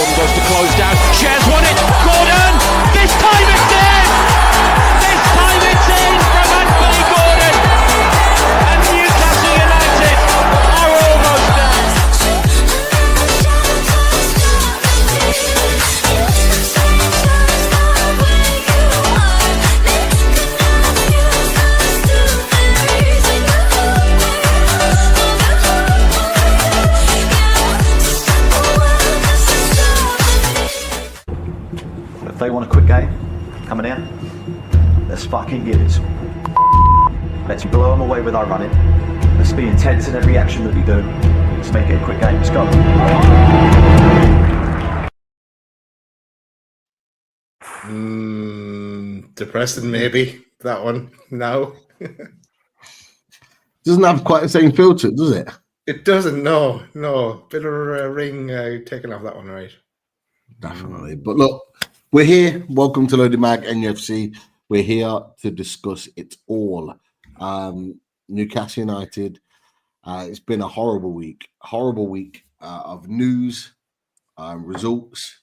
Gordon goes to close down. Shares won it. Gordon! This time it's in! This time it's in from Anthony Gordon! And Newcastle United are almost there. If they want a quick game, coming in, let's fucking get it. Let's blow them away with our running. Let's be intense in every action that we do. Let's make it a quick game. Let's go. Depressing, maybe, that one. No. Doesn't have quite the same feel to it, does it? It doesn't, no. Bit of a ring taken off that one, right? Definitely. But look, we're here. Welcome to Loaded Mag NUFC. We're here to discuss it all. Newcastle United. It's been a horrible week of news, results,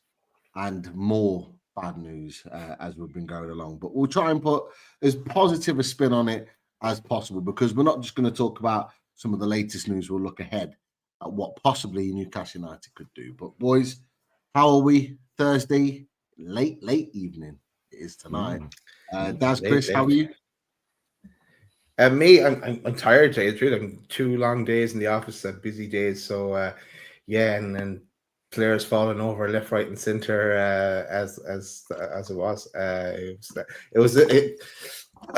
and more bad news as we've been going along. But we'll try and put as positive a spin on it as possible, because we're not just going to talk about some of the latest news. We'll look ahead at what possibly Newcastle United could do. But boys, how are we? Thursday, late evening it is tonight. Daz, Chris, how are you? Me, I'm tired today. It's really 2 long days in the office, busy days. So yeah, and players falling over left, right, and centre as it was. I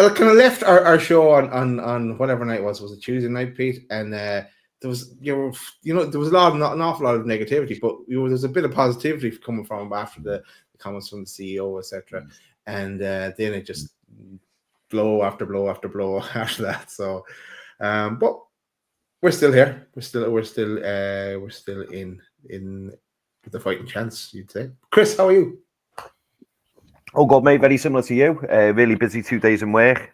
kind of left our show on whatever night it was it Tuesday night, Pete? And there was there was an awful lot of negativity, but there's a bit of positivity coming from after the comments from the CEO, etc. And then it just blow after blow after blow after that. So, but we're still here. We're still in the fighting chance, you'd say. Chris, how are you? Oh God, mate, very similar to you. Really busy 2 days in work.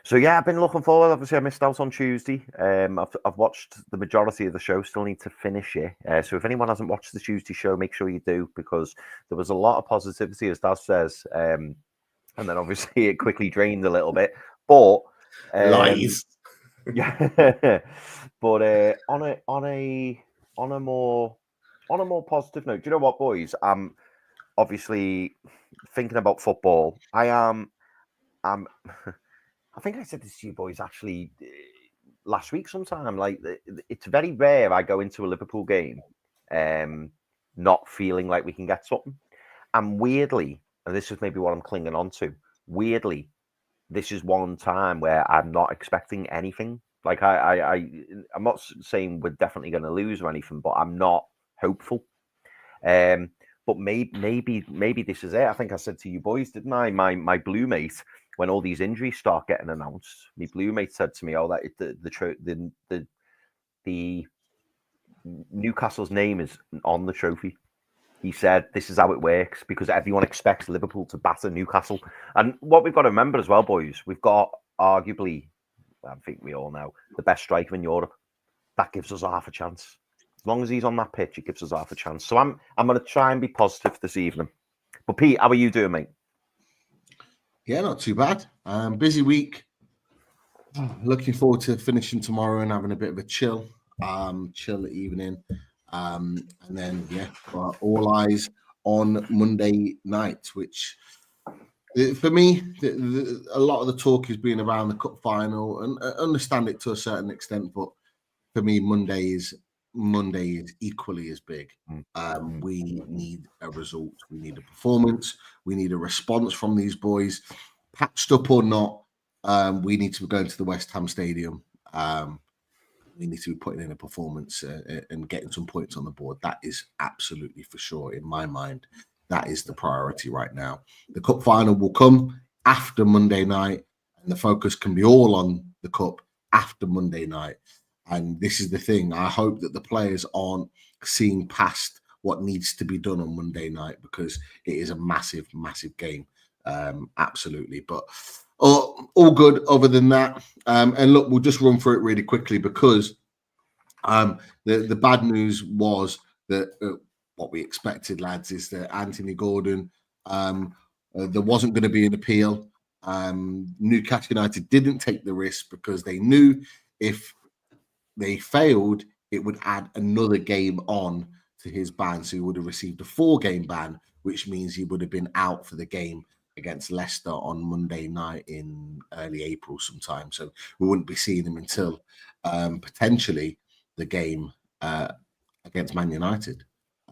So yeah, I've been looking forward. Obviously, I missed out on Tuesday. I've watched the majority of the show. Still need to finish it. So if anyone hasn't watched the Tuesday show, make sure you do, because there was a lot of positivity, as Daz says. And then obviously it quickly drained a little bit. But lies. Yeah. But on a more positive note, do you know what, boys? I'm obviously thinking about football. I think I said this to you boys actually last week sometime. Like, it's very rare I go into a Liverpool game not feeling like we can get something. And weirdly, and this is maybe what I'm clinging on to, weirdly, this is one time where I'm not expecting anything. Like, I'm not saying we're definitely going to lose or anything, but I'm not hopeful. But maybe this is it. I think I said to you boys, didn't I? My blue mate, when all these injuries start getting announced, my blue mate said to me, "Oh, that the Newcastle's name is on the trophy." He said, "This is how it works because everyone expects Liverpool to batter Newcastle." And what we've got to remember as well, boys, we've got arguably, I think we all know, the best striker in Europe. That gives us half a chance. As long as he's on that pitch, it gives us half a chance. So I'm going to try and be positive this evening. But Pete, how are you doing, mate? Yeah, not too bad. Busy week. Looking forward to finishing tomorrow and having a bit of a chill evening. And then, yeah, all eyes on Monday night, which for me, a lot of the talk has been around the cup final, and I understand it to a certain extent, but for me, Monday is equally as big. We need a result. We need a performance. We need a response from these boys. Patched up or not, we need to be going to the West Ham Stadium. We need to be putting in a performance and getting some points on the board. That is absolutely for sure, in my mind. That is the priority right now. The cup final will come after Monday night, and the focus can be all on the cup after Monday night. And this is the thing. I hope that the players aren't seeing past what needs to be done on Monday night, because it is a massive, massive game. Absolutely. But all good other than that. And look, we'll just run through it really quickly, because the bad news was that what we expected, lads, is that Anthony Gordon, there wasn't going to be an appeal. Newcastle United didn't take the risk because they knew if they failed, it would add another game on to his ban. So he would have received a 4-game ban, which means he would have been out for the game against Leicester on Monday night in early April sometime. So we wouldn't be seeing him until potentially the game against Man United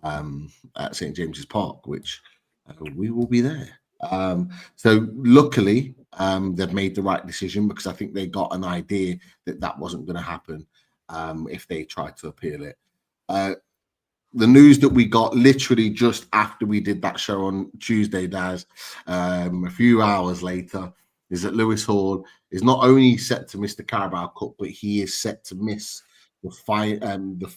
at St. James's Park, which we will be there. So luckily, they've made the right decision, because I think they got an idea that that wasn't going to happen if they tried to appeal it. The news that we got literally just after we did that show on Tuesday, Daz, a few hours later, is that Lewis Hall is not only set to miss the Carabao Cup, but he is set to miss the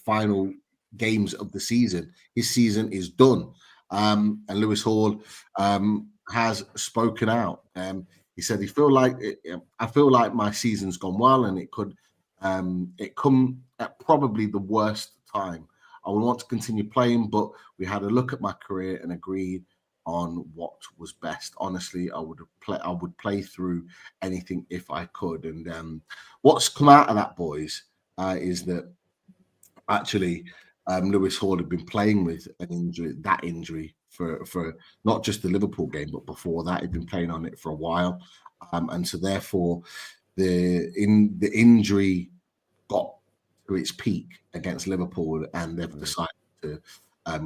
final games of the season. His season is done. And Lewis Hall has spoken out. He said, I feel like my season's gone well, and it come at probably the worst time. I would want to continue playing, but we had a look at my career and agreed on what was best. Honestly, I would play through anything if I could. And what's come out of that, boys, is that actually Lewis Hall had been playing with that injury for not just the Liverpool game, but before that he'd been playing on it for a while, and so therefore the injury got to its peak against Liverpool, and they've decided to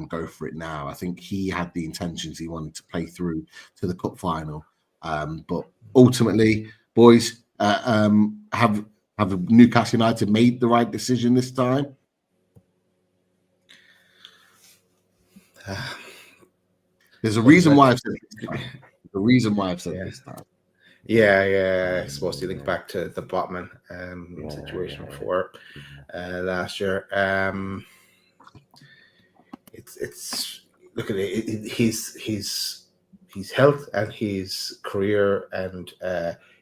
go for it now. I think he had the intentions, he wanted to play through to the cup final, but ultimately, boys, have Newcastle United made the right decision this time? There's a reason why I've said this time. The reason why I've said this time. Yeah. I suppose you link back to the Botman situation before last year. It's look at it. His health and his career and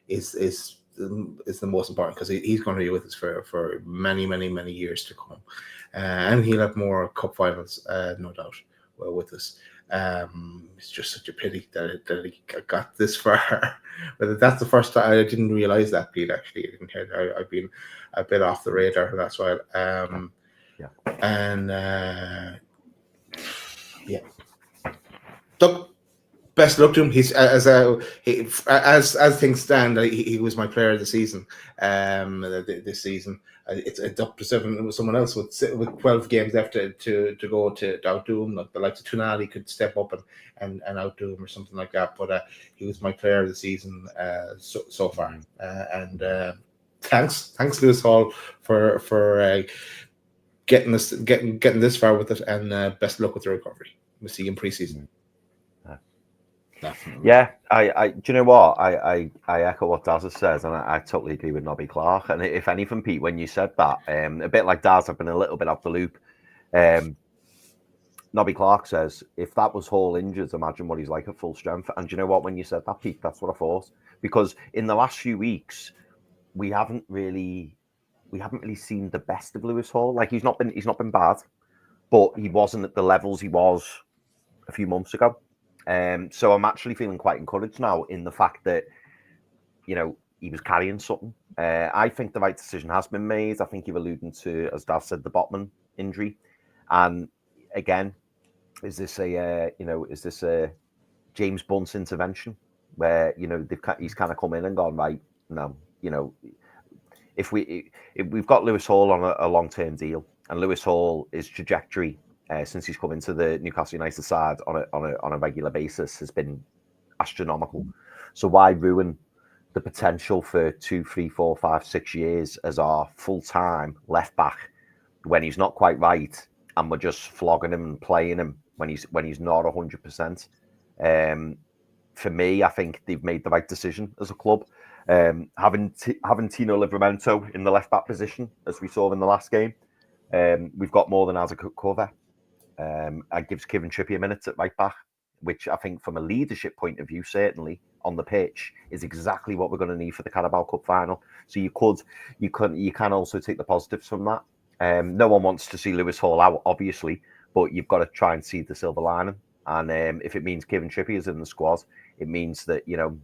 is the most important, because he's going to be with us for many years to come, and he'll have more cup finals, no doubt, with us. It's just such a pity that he got this far. But that's the first time. I didn't realize that, Pete. Actually, I've been a bit off the radar. That's why. Doug, best luck to him. He's as things stand. He was my player of the season. This season, it's up to 7 with someone else with 12 games left to go to outdo him. Like the likes of Toon could step up and outdo him or something like that. But he was my player of the season so far. And thanks Lewis Hall for getting this far with it. And best luck with the recovery. We'll see you in pre-season. Definitely. Yeah, I do you know what? I echo what Daz has said, and I totally agree with Nobby Clark. And if anything, Pete, when you said that, a bit like Daz, I've been a little bit off the loop. Nobby Clark says, if that was Hall injured, imagine what he's like at full strength. And do you know what? When you said that, Pete, that's what I thought. Because in the last few weeks, we haven't really seen the best of Lewis Hall. Like he's not been bad, but he wasn't at the levels he was a few months ago. So I'm actually feeling quite encouraged now in the fact that, he was carrying something. I think the right decision has been made. I think you're alluding to, as Daz said, the Botman injury. And again, is this a James Bunt intervention where, he's kind of come in and gone, right, no, if we've got Lewis Hall on a long-term deal, and Lewis Hall, his trajectory since he's come into the Newcastle United side on a regular basis has been astronomical. So why ruin the potential for 2, 3, 4, 5, 6 years as our full-time left back when he's not quite right, and we're just flogging him and playing him when he's not 100%? For me, I think they've made the right decision as a club. Having Tino Livramento in the left back position, as we saw in the last game, we've got more than adequate cover. It gives Kieran Trippier minutes at right back, which I think from a leadership point of view, certainly on the pitch, is exactly what we're going to need for the Carabao Cup final. So you can also take the positives from that. No one wants to see Lewis Hall out, obviously, but you've got to try and see the silver lining. And if it means Kieran Trippier's in the squad, it means that, you know,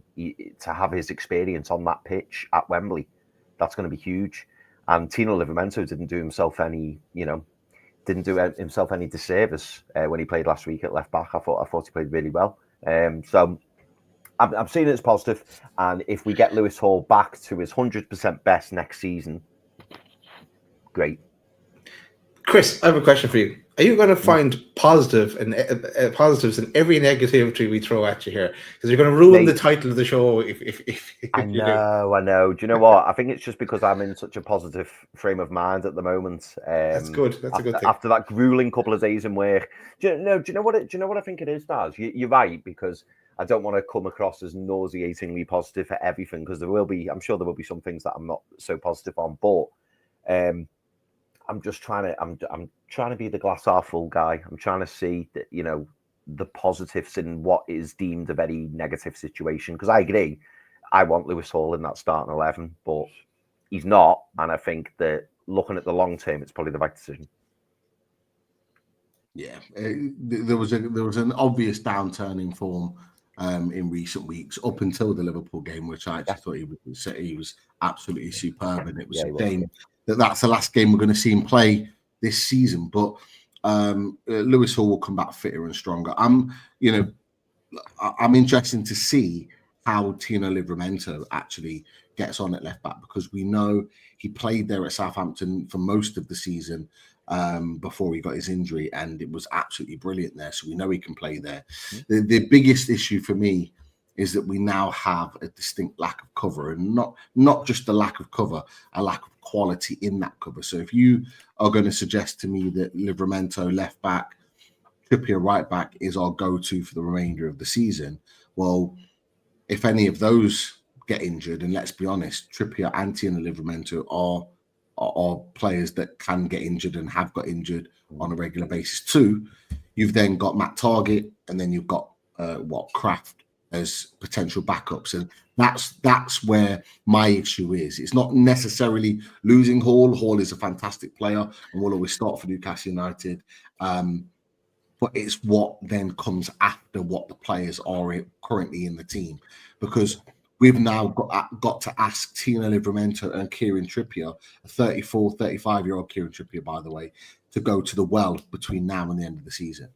to have his experience on that pitch at Wembley, that's going to be huge. And Tino Livramento didn't do himself any disservice when he played last week at left back. I thought he played really well. So I'm seeing it as positive. And if we get Lewis Hall back to his 100% best next season, great. Chris, I have a question for you. Are you going to find positives in every negativity we throw at you here? Because you're going to ruin the title of the show if I know. Do you know what? I think it's just because I'm in such a positive frame of mind at the moment. That's good. That's a good thing. After that grueling couple of days in work, do you know what I think it is, Daz? You're right, because I don't want to come across as nauseatingly positive for everything, because I'm sure there will be some things that I'm not so positive on, but I'm just trying to be the glass half full guy. I'm trying to see that, you know, the positives in what is deemed a very negative situation. Because I agree, I want Lewis Hall in that starting 11, but he's not. And I think that looking at the long term, it's probably the right decision. Yeah, there was an obvious downturn in form in recent weeks up until the Liverpool game, which I actually thought he was absolutely superb, and it was a shame that's the last game we're going to see him play this season. But Lewis Hall will come back fitter and stronger. I'm interested to see how Tino Livramento actually gets on at left back, because we know he played there at Southampton for most of the season before he got his injury, and it was absolutely brilliant there. So we know he can play there. The biggest issue for me is that we now have a distinct lack of cover, and not just a lack of cover, a lack of quality in that cover. So if you are going to suggest to me that Livramento left back, Trippier right back is our go-to for the remainder of the season, well, if any of those get injured, and let's be honest, Trippier and Tino Livramento are players that can get injured and have got injured on a regular basis too. You've then got Matt Target, and then you've got Kraft as potential backups, and that's where my issue is. It's not necessarily losing Hall. Hall is a fantastic player and will always start for Newcastle United, but it's what then comes after what the players are currently in the team, because we've now got to ask Tino Livramento and Kieran Trippier, a 34, 35-year-old Kieran Trippier, by the way, to go to the well between now and the end of the season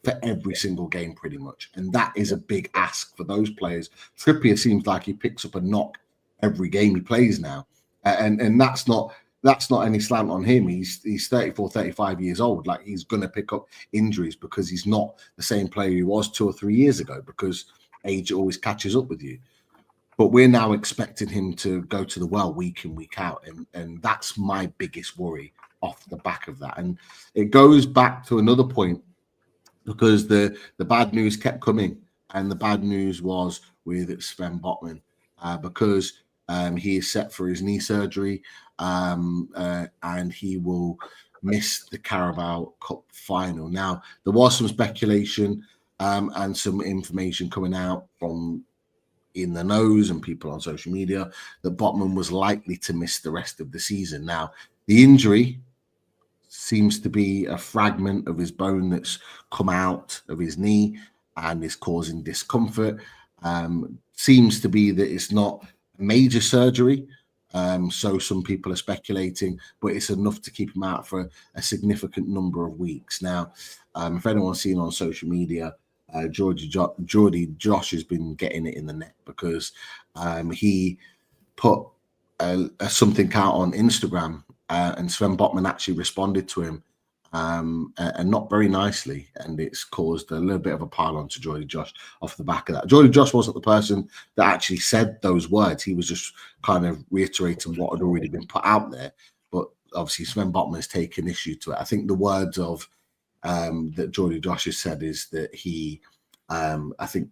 for every single game, pretty much. And that is a big ask for those players. Trippier seems like he picks up a knock every game he plays now. And that's not any slant on him. He's 34, 35 years old. Like, he's going to pick up injuries because he's not the same player he was 2 or 3 years ago, because age always catches up with you. But we're now expecting him to go to the well week in, week out. And that's my biggest worry off the back of that. And it goes back to another point, because the bad news kept coming. And the bad news was with Sven Botman, because he is set for his knee surgery, and he will miss the Carabao Cup final. Now, there was some speculation and some information coming out from in the nose and people on social media that Botman was likely to miss the rest of the season. Now, the injury seems to be a fragment of his bone that's come out of his knee and is causing discomfort. Seems to be that it's not major surgery, so some people are speculating, but it's enough to keep him out for a significant number of weeks. Now, if anyone's seen on social media, Geordie Josh has been getting it in the net, because he put something out on Instagram, and Sven Botman actually responded to him, and not very nicely, and it's caused a little bit of a pile-on to Geordie Josh off the back of that. Geordie Josh wasn't the person that actually said those words. He was just kind of reiterating what had already been put out there, but obviously Sven Botman has taken issue to it. I think the words of that Geordie Josh has said is that he, I think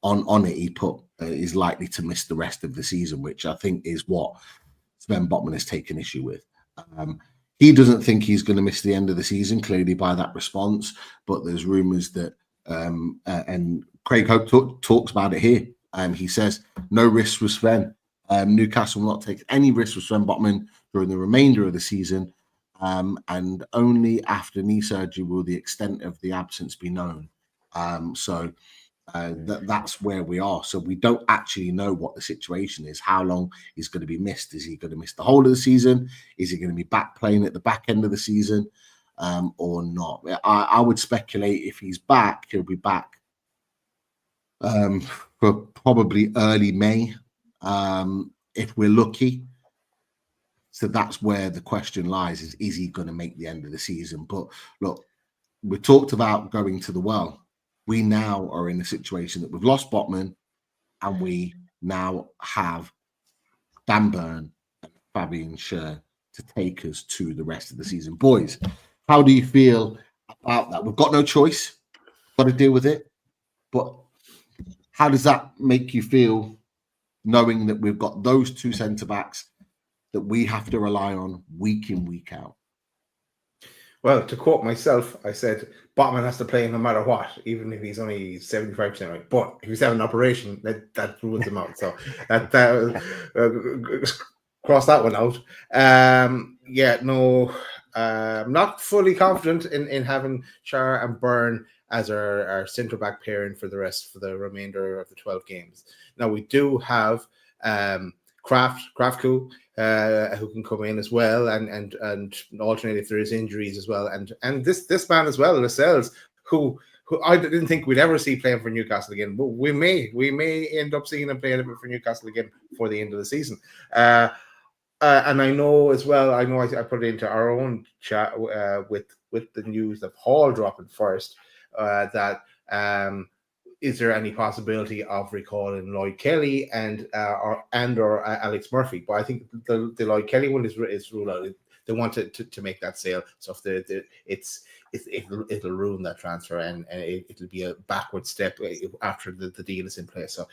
on it, he put is likely to miss the rest of the season, which I think is what Sven Botman has taken issue with. He doesn't think he's going to miss the end of the season, clearly by that response, but there's rumours that, and Craig Hope talks about it here. He says, no risks with Sven. Newcastle will not take any risks with Sven Botman during the remainder of the season. and only after knee surgery will the extent of the absence be known. That's where we are. So we don't actually know what the situation is, how long he's going to be missed. Is he going to miss the whole of the season? Is he going to be back playing at the back end of the season or not? I would speculate if he's back, he'll be back for probably early May, if we're lucky. So that's where the question lies, is he going to make the end of the season? But look, we talked about going to the well. We now are in a situation that we've lost Botman, and we now have Dan Burn and Fabian Schär to take us to the rest of the season. Boys, how do you feel about that? We've got no choice, got to deal with it. But how does that make you feel, knowing that we've got those two centre-backs that we have to rely on week in, week out? Well, to quote myself, I said Botman has to play no matter what, even if he's only 75% right. But if he's having an operation, that rules him out. So that cross that one out. I'm not fully confident in having Schär and Byrne as our centre back pairing for the remainder of the 12 games. Now we do have Kraftku, who can come in as well and alternate if there is injuries as well, and this man as well, Lascelles, who I didn't think we'd ever see playing for Newcastle again, but we may end up seeing him playing for Newcastle again before the end of the season. And I know as well, I put it into our own chat with the news of Hall dropping first, that is there any possibility of recalling Lloyd Kelly and or Alex Murphy? But I think the Lloyd Kelly one is ruled out. They want to make that sale, so it'll ruin that transfer, and it'll be a backward step after the deal is in place. So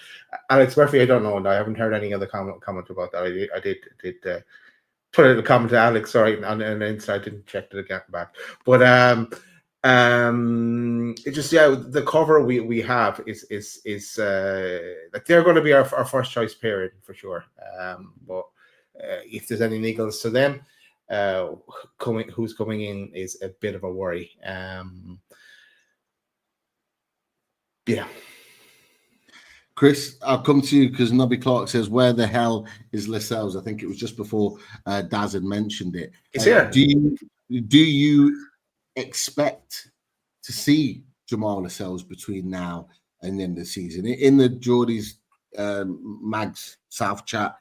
Alex Murphy, I don't know, and I haven't heard any other comment about that. I did put a little comment to Alex, sorry, on the inside, didn't check it again back, but it just, the cover we have is like they're going to be our first choice pairing for sure. But if there's any niggles to them, who's coming in is a bit of a worry. Chris, I'll come to you because Nobby Clark says, where the hell is Lascelles? I think it was just before Daz had mentioned it. It's here. Do you expect to see Jamal Lascelles between now and the end of the season? In the Geordie's Mags South chat,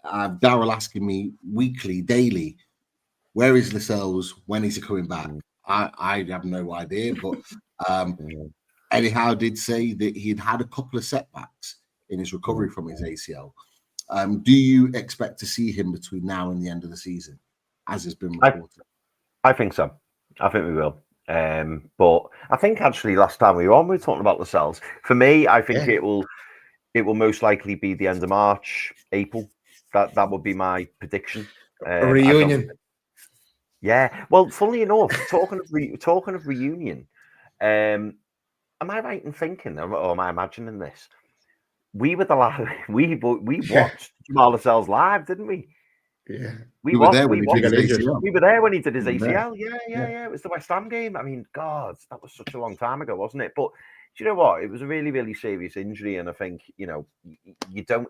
Daryl asking me weekly, daily, where is Lascelles? When is he coming back? I have no idea, but Eddie Howe did say that he'd had a couple of setbacks in his recovery from his ACL. Do you expect to see him between now and the end of the season, as has been reported? I think so. I think we will. But I think actually last time we were talking about Lascelles. For me, I think it will most likely be the end of March, April. That would be my prediction. A reunion. Yeah. Well, funnily enough, talking of reunion, am I right in thinking, or am I imagining this? We were we watched Jamal Lascelles live, didn't we? Yeah, we were there when he did his ACL. We were there when he did his ACL. Yeah. It was the West Ham game. I mean, God, that was such a long time ago, wasn't it? But do you know what? It was a really, really serious injury, and I think you don't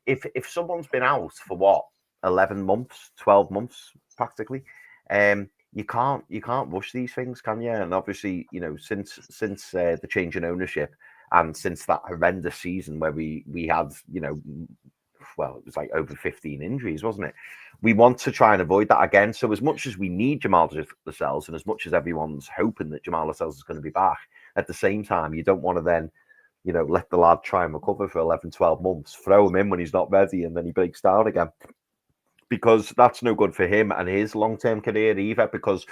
if someone's been out for what 11 months, 12 months practically, you can't rush these things, can you? And obviously, since the change in ownership and since that horrendous season where we had well, it was like over 15 injuries, wasn't it? We want to try and avoid that again. So as much as we need Jamal Lascelles and as much as everyone's hoping that Jamal Lascelles is going to be back, at the same time, you don't want to then, let the lad try and recover for 11, 12 months, throw him in when he's not ready and then he breaks down again. Because that's no good for him and his long-term career either, because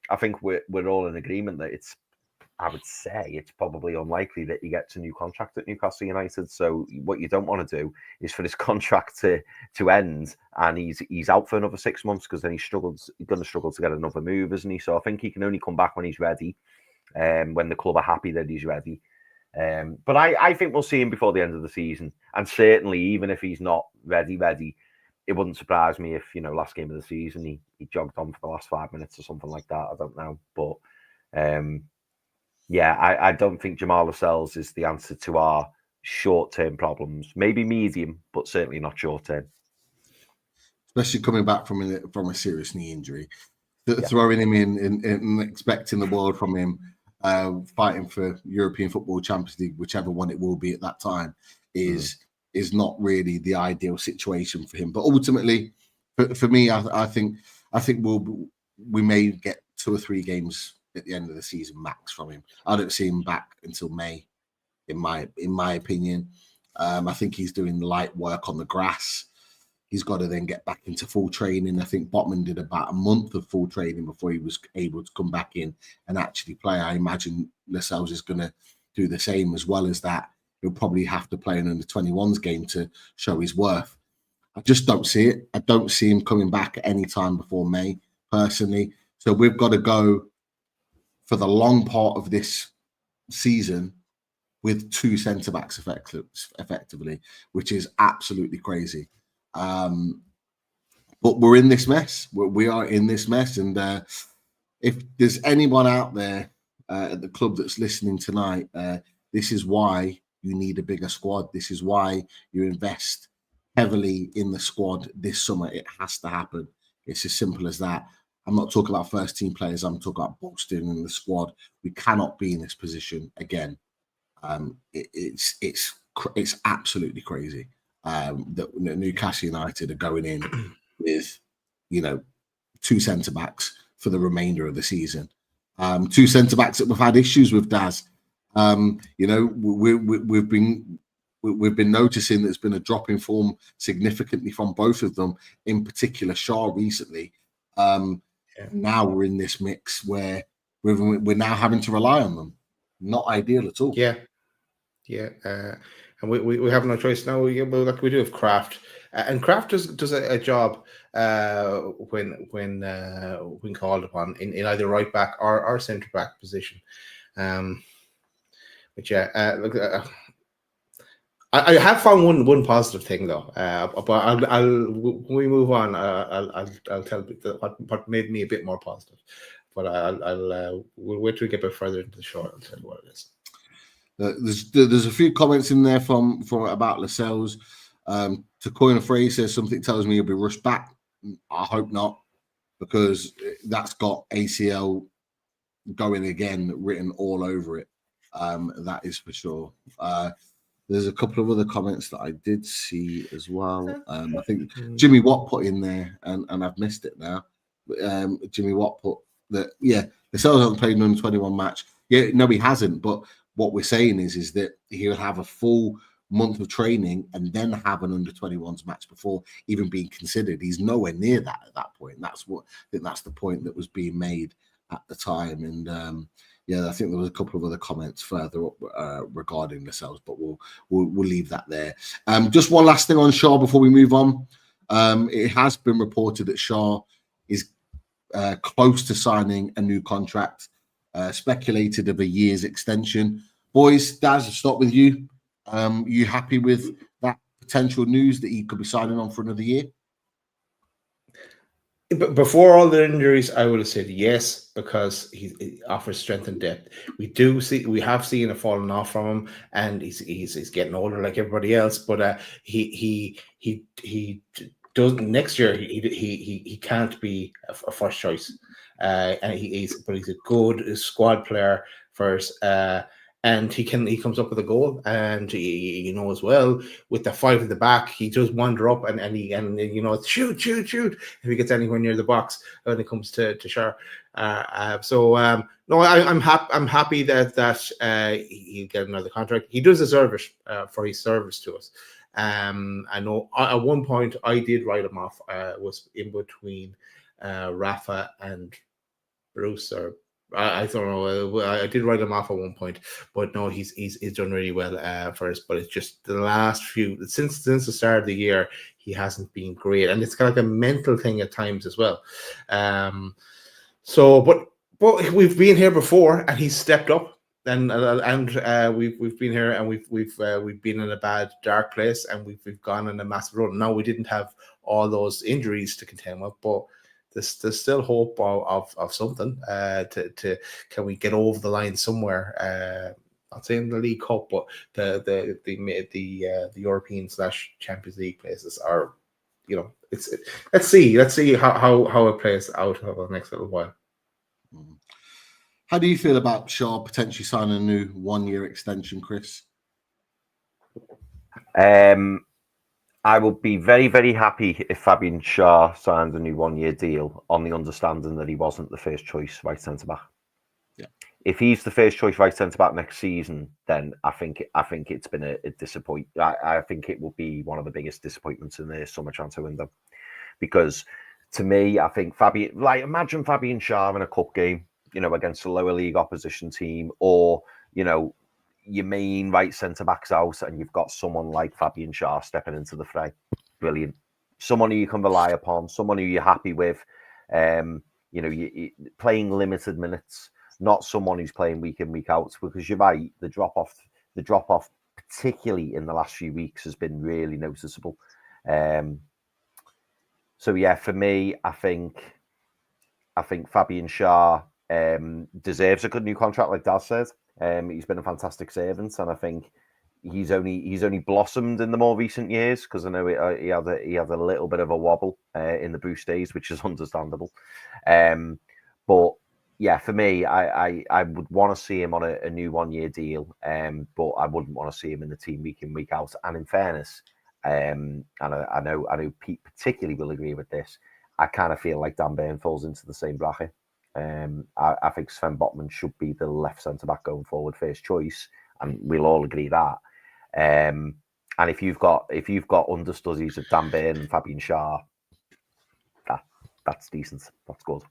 I think we're all in agreement that I would say it's probably unlikely that he gets a new contract at Newcastle United. So what you don't want to do is for this contract to end and he's out for another 6 months, because then he's going to struggle to get another move, isn't he? So I think he can only come back when he's ready, when the club are happy that he's ready. But I think we'll see him before the end of the season. And certainly, even if he's not ready, it wouldn't surprise me if, last game of the season, he jogged on for the last 5 minutes or something like that. I don't know. But I don't think Jamal Lascelles is the answer to our short-term problems. Maybe medium, but certainly not short-term. Especially coming back from a serious knee injury. Throwing him in and expecting the world from him, fighting for European Football Champions League, whichever one it will be at that time, is not really the ideal situation for him. But ultimately, for me, I think we may get 2 or 3 games at the end of the season max from him. I don't see him back until May, in my opinion. I think he's doing light work on the grass. He's got to then get back into full training. I think Botman did about a month of full training before he was able to come back in and actually play. I imagine Lascelles is going to do the same. As well as that, he'll probably have to play an under-21s game to show his worth. I just don't see it. I don't see him coming back at any time before May, personally. So we've got to go for the long part of this season with 2 centre-backs effectively, which is absolutely crazy. But we're in this mess. We are in this mess. And if there's anyone out there at the club that's listening tonight, this is why you need a bigger squad. This is why you invest heavily in the squad this summer. It has to happen. It's as simple as that. I'm not talking about first team players. I'm talking about bolstering in the squad. We cannot be in this position again. It's absolutely crazy that Newcastle United are going in with 2 centre backs for the remainder of the season. 2 centre backs that we've had issues with, Daz. We've been noticing there's been a drop in form significantly from both of them, in particular Shaw recently. Now we're in this mix where we're now having to rely on them. Not ideal at all. And we have no choice now. We do have Kraft, and Kraft does a job when called upon in either right back or centre back position. I have found one positive thing though, but when we move on, I'll tell what made me a bit more positive. But we'll wait till we get a bit further into the show. I'll tell you what it is. There's a few comments in there from about Lascelles. To coin a phrase, says something tells me he'll be rushed back. I hope not, because that's got ACL going again written all over it. That is for sure. There's a couple of other comments that I did see as well. I think Jimmy Watt put in there, and I've missed it now. Jimmy Watt put that, Lascelles hasn't played an under-21 match. Yeah, no, he hasn't. But what we're saying is that he'll have a full month of training and then have an under-21s match before even being considered. He's nowhere near that at that point. I think that's the point that was being made at the time. And I think there was a couple of other comments further up regarding Lascelles, but we'll leave that there. Just one last thing on Shaw before we move on. It has been reported that Shaw is close to signing a new contract, speculated of a year's extension. Boys, Daz, I'll start with you. You happy with that potential news that he could be signing on for another year? But before all the injuries, I would have said yes, because he offers strength and depth. We have seen a falling off from him, and he's getting older like everybody else. But he doesn't next year. He can't be a first choice, and he's a good squad player first. And he comes up with a goal, and as well with the 5 at the back, he does wander up and shoot if he gets anywhere near the box when it comes to Shar. No, I'm happy that he'll get another contract. He does deserve it for his service to us. I know at one point I did write him off. Was in between Rafa and Bruce, or I don't know. I did write him off at one point, but no, he's done really well for us. But it's just the last few since the start of the year, he hasn't been great, and it's kind of like a mental thing at times as well. But we've been here before, and he's stepped up, and we've been here, and we've been in a bad dark place, and we've gone in a massive run. Now we didn't have all those injuries to contend with, but there's still hope of something. To can we get over the line somewhere? Not saying the League Cup, but the European / Champions League places are, let's see how it plays out over the next little while. How do you feel about Shaw potentially signing a new 1-year extension, Chris? I would be very, very happy if Fabian Schär signed a new 1-year deal on the understanding that he wasn't the first choice right centre back. Yeah. If he's the first choice right centre back next season, then I think it's been a disappointment. I think it will be one of the biggest disappointments in the summer transfer window, because to me, I think imagine Fabian Schär in a cup game, against a lower league opposition team, or your main right centre back's out and you've got someone like Fabian Schär stepping into the fray. Brilliant. Someone who you can rely upon, someone who you're happy with, you playing limited minutes, not someone who's playing week in, week out, because you're right, the drop off, particularly in the last few weeks, has been really noticeable. So yeah, for me, I think Fabian Schär deserves a good new contract, like Daz said. He's been a fantastic servant, and I think he's only blossomed in the more recent years, because I know he had a little bit of a wobble in the Bruised days, which is understandable. But yeah, for me, I would want to see him on a new 1-year deal, but I wouldn't want to see him in the team week in, week out. And in fairness, and I know Pete particularly will agree with this, I kind of feel like Dan Burn falls into the same bracket. I think Sven Botman should be the left centre back going forward, first choice, and we'll all agree that. And if you've got understudies of Dan Burn and Fabian Schär, that's decent. That's good.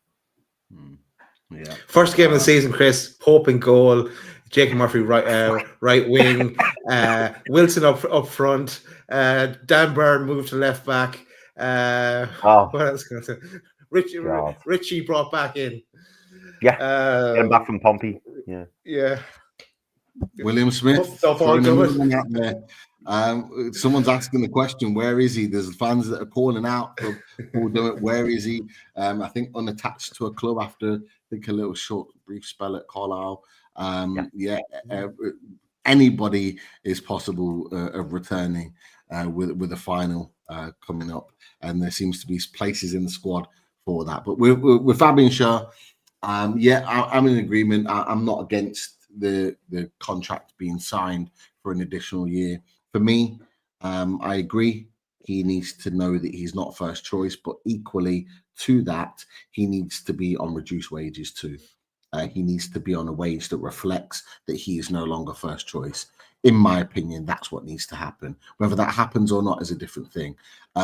Yeah. First game of the season, Chris. Pope in goal, Jacob Murphy right wing, Wilson up front, Dan Burn moved to left back. What else can I say? Richie brought back in. Yeah, get him back from Pompey. Yeah. William Smith. Someone's asking the question, where is he? There's fans that are calling out for Paul Dummett. Where is he? I think unattached to a club after a little short brief spell at Carlisle. Anybody is possible of returning with a final coming up, and there seems to be places in the squad for that. But with Fabian Schär, I'm in agreement. I'm not against the contract being signed for an additional year. For me, I agree. He needs to know that he's not first choice, but equally to that, he needs to be on reduced wages too. He needs to be on a wage that reflects that he is no longer first choice. In my opinion, that's what needs to happen. Whether that happens or not is a different thing.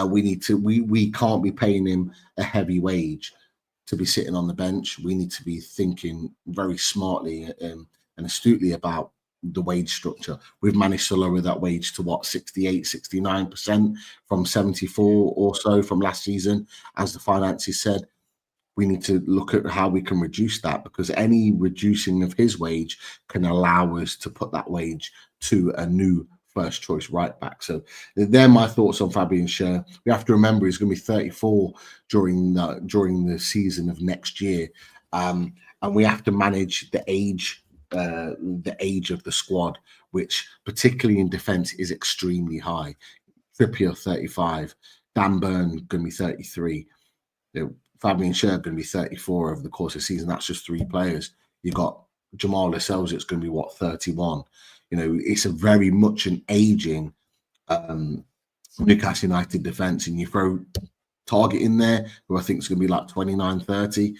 We can't be paying him a heavy wage to be sitting on the bench. We need to be thinking very smartly and astutely about the wage structure. We've managed to lower that wage to 69% from 74 or so from last season. As the finances said, we need to look at how we can reduce that, because any reducing of his wage can allow us to put that wage to a new first choice right back. So they're my thoughts on Fabian Schär. We have to remember he's going to be 34 during the season of next year, and we have to manage the age of the squad, which particularly in defence is extremely high. Trippier 35, Dan Burn going to be 33, Fabian Schär going to be 34 over the course of the season. That's just 3 players. You got Jamal Lascelles, it's going to be 31. It's a very much an aging Newcastle United defence, and you throw Target in there, who I think is going to be like 29, 30.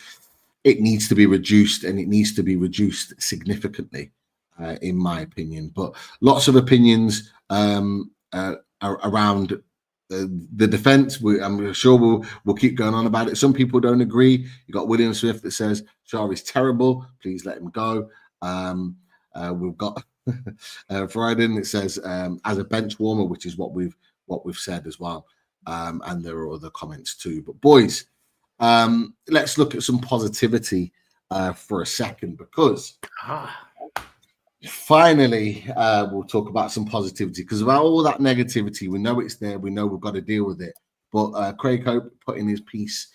It needs to be reduced, and it needs to be reduced significantly, in my opinion. But lots of opinions around the defence. I'm sure we'll keep going on about it. Some people don't agree. You got William Smith that says Schär is terrible, please let him go. We've got Friday that says as a bench warmer, which is what we've said as well. And there are other comments too. But boys, let's look at some positivity for a second, because finally we'll talk about some positivity, because of all that negativity, we know it's there, we know we've got to deal with it. But Craig Hope put in his piece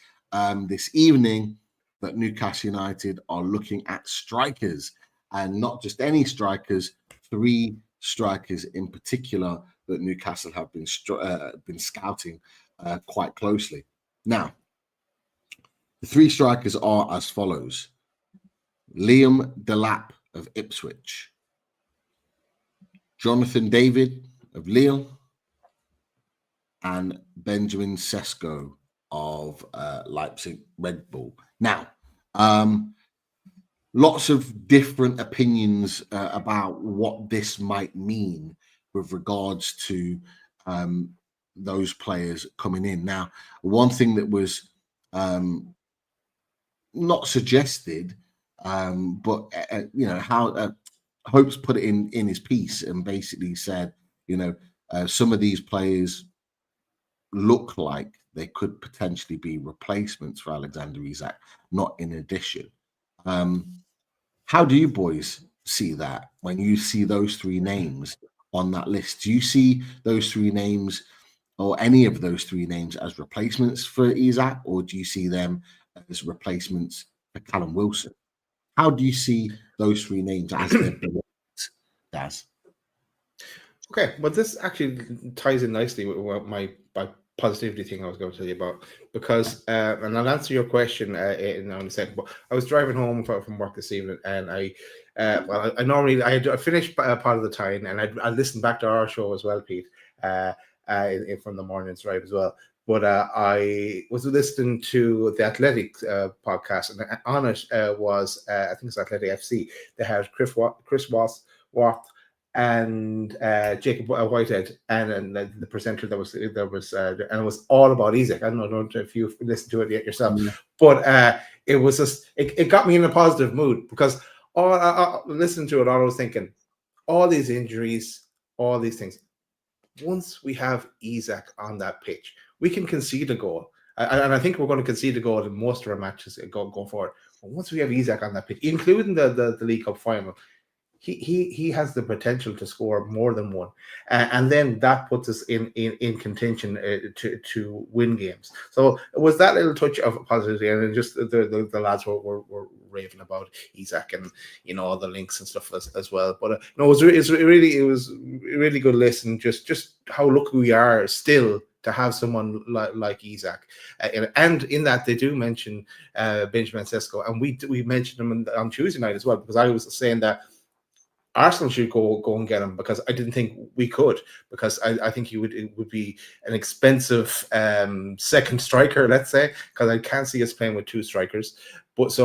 this evening that Newcastle United are looking at strikers, and not just any strikers, 3 strikers in particular that Newcastle have been scouting quite closely. Now, the 3 strikers are as follows: Liam Delap of Ipswich, Jonathan David of Lille, and Benjamin Sesko of Leipzig Red Bull. Now, lots of different opinions about what this might mean with regards to those players coming in. Now, one thing that was not suggested, but how Hope's put it in his piece and basically said, some of these players look like they could potentially be replacements for Alexander Isak, not in addition. How do you boys see that when you see those 3 names on that list? Do you see those 3 names or any of those 3 names as replacements for Isak, or do you see them as replacements for Callum Wilson? How do you see those 3 names as their Daz? Okay, well, this actually ties in nicely with what my positivity thing I was going to tell you about, because and I'll answer your question in a second. But I was driving home from work this evening, and I finished part of the time, and I listened back to our show as well, Pete, from the morning's drive as well. But I was listening to the Athletic podcast, and on it was I think it's Athletic FC. They had Chris Watt and Jacob Whitehead, and the presenter that was and it was all about Isak. I don't know if you've listened to it yet yourself, but it was just it got me in a positive mood, because listening to it, I was thinking, all these injuries, all these things. Once we have Isak on that pitch, we can concede a goal, and I think we're going to concede a goal in most of our matches going forward. But once we have Isak on that pitch, including the League Cup final, he has the potential to score more than one, and then that puts us in contention to win games. So it was that little touch of positivity, and just the lads were raving about Isak and all the links and stuff as well. But no, it was a really good listen. Just how lucky we are still to have someone like Isak, and in that they do mention Benjamin Sesko, and we mentioned him on Tuesday night as well, because I was saying that Arsenal should go and get him, because I didn't think we could, because I think it would be an expensive second striker, let's say, because I can't see us playing with 2 strikers. But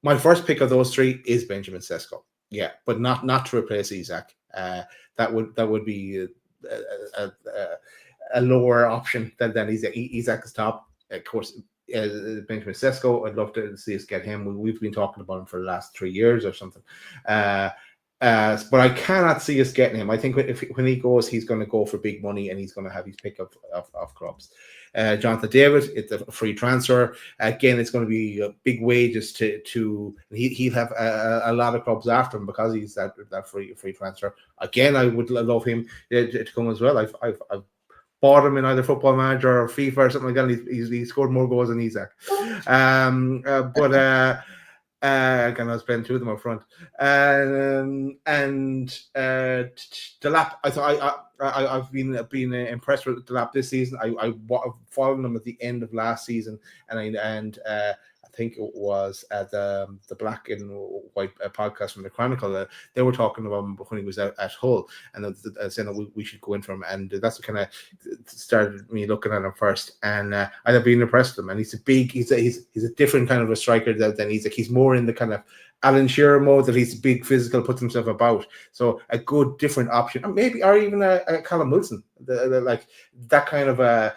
my first pick of those 3 is Benjamin Sesko, yeah, but not to replace Isak. That would be a lower option than Isak. Isak is top, of course. Benjamin Sesko, I'd love to see us get him. We've been talking about him for the last 3 years or something. But I cannot see us getting him. I think when he goes, he's going to go for big money, and he's going to have his pick of clubs. Jonathan David, it's a free transfer. Again, it's going to be big wages to he'll have a lot of clubs after him, because he's that free transfer. Again, I would love him to come as well. I've bought him in either Football Manager or FIFA or something like that. He scored more goals than Isak. Again, I'll spend 2 of them up front. And Delap, I've been impressed with Delap this season. I've followed him at the end of last season, and I think it was the Black and White podcast from the Chronicle. They were talking about him when he was out at Hull, and saying that we should go in for him. And that's what kind of started me looking at him first. And I've been impressed with him. And he's a different kind of a striker than he's more in the kind of Alan Shearer mode, that he's big, physical, puts himself about. So a good different option, or even a Callum Wilson, like that kind of a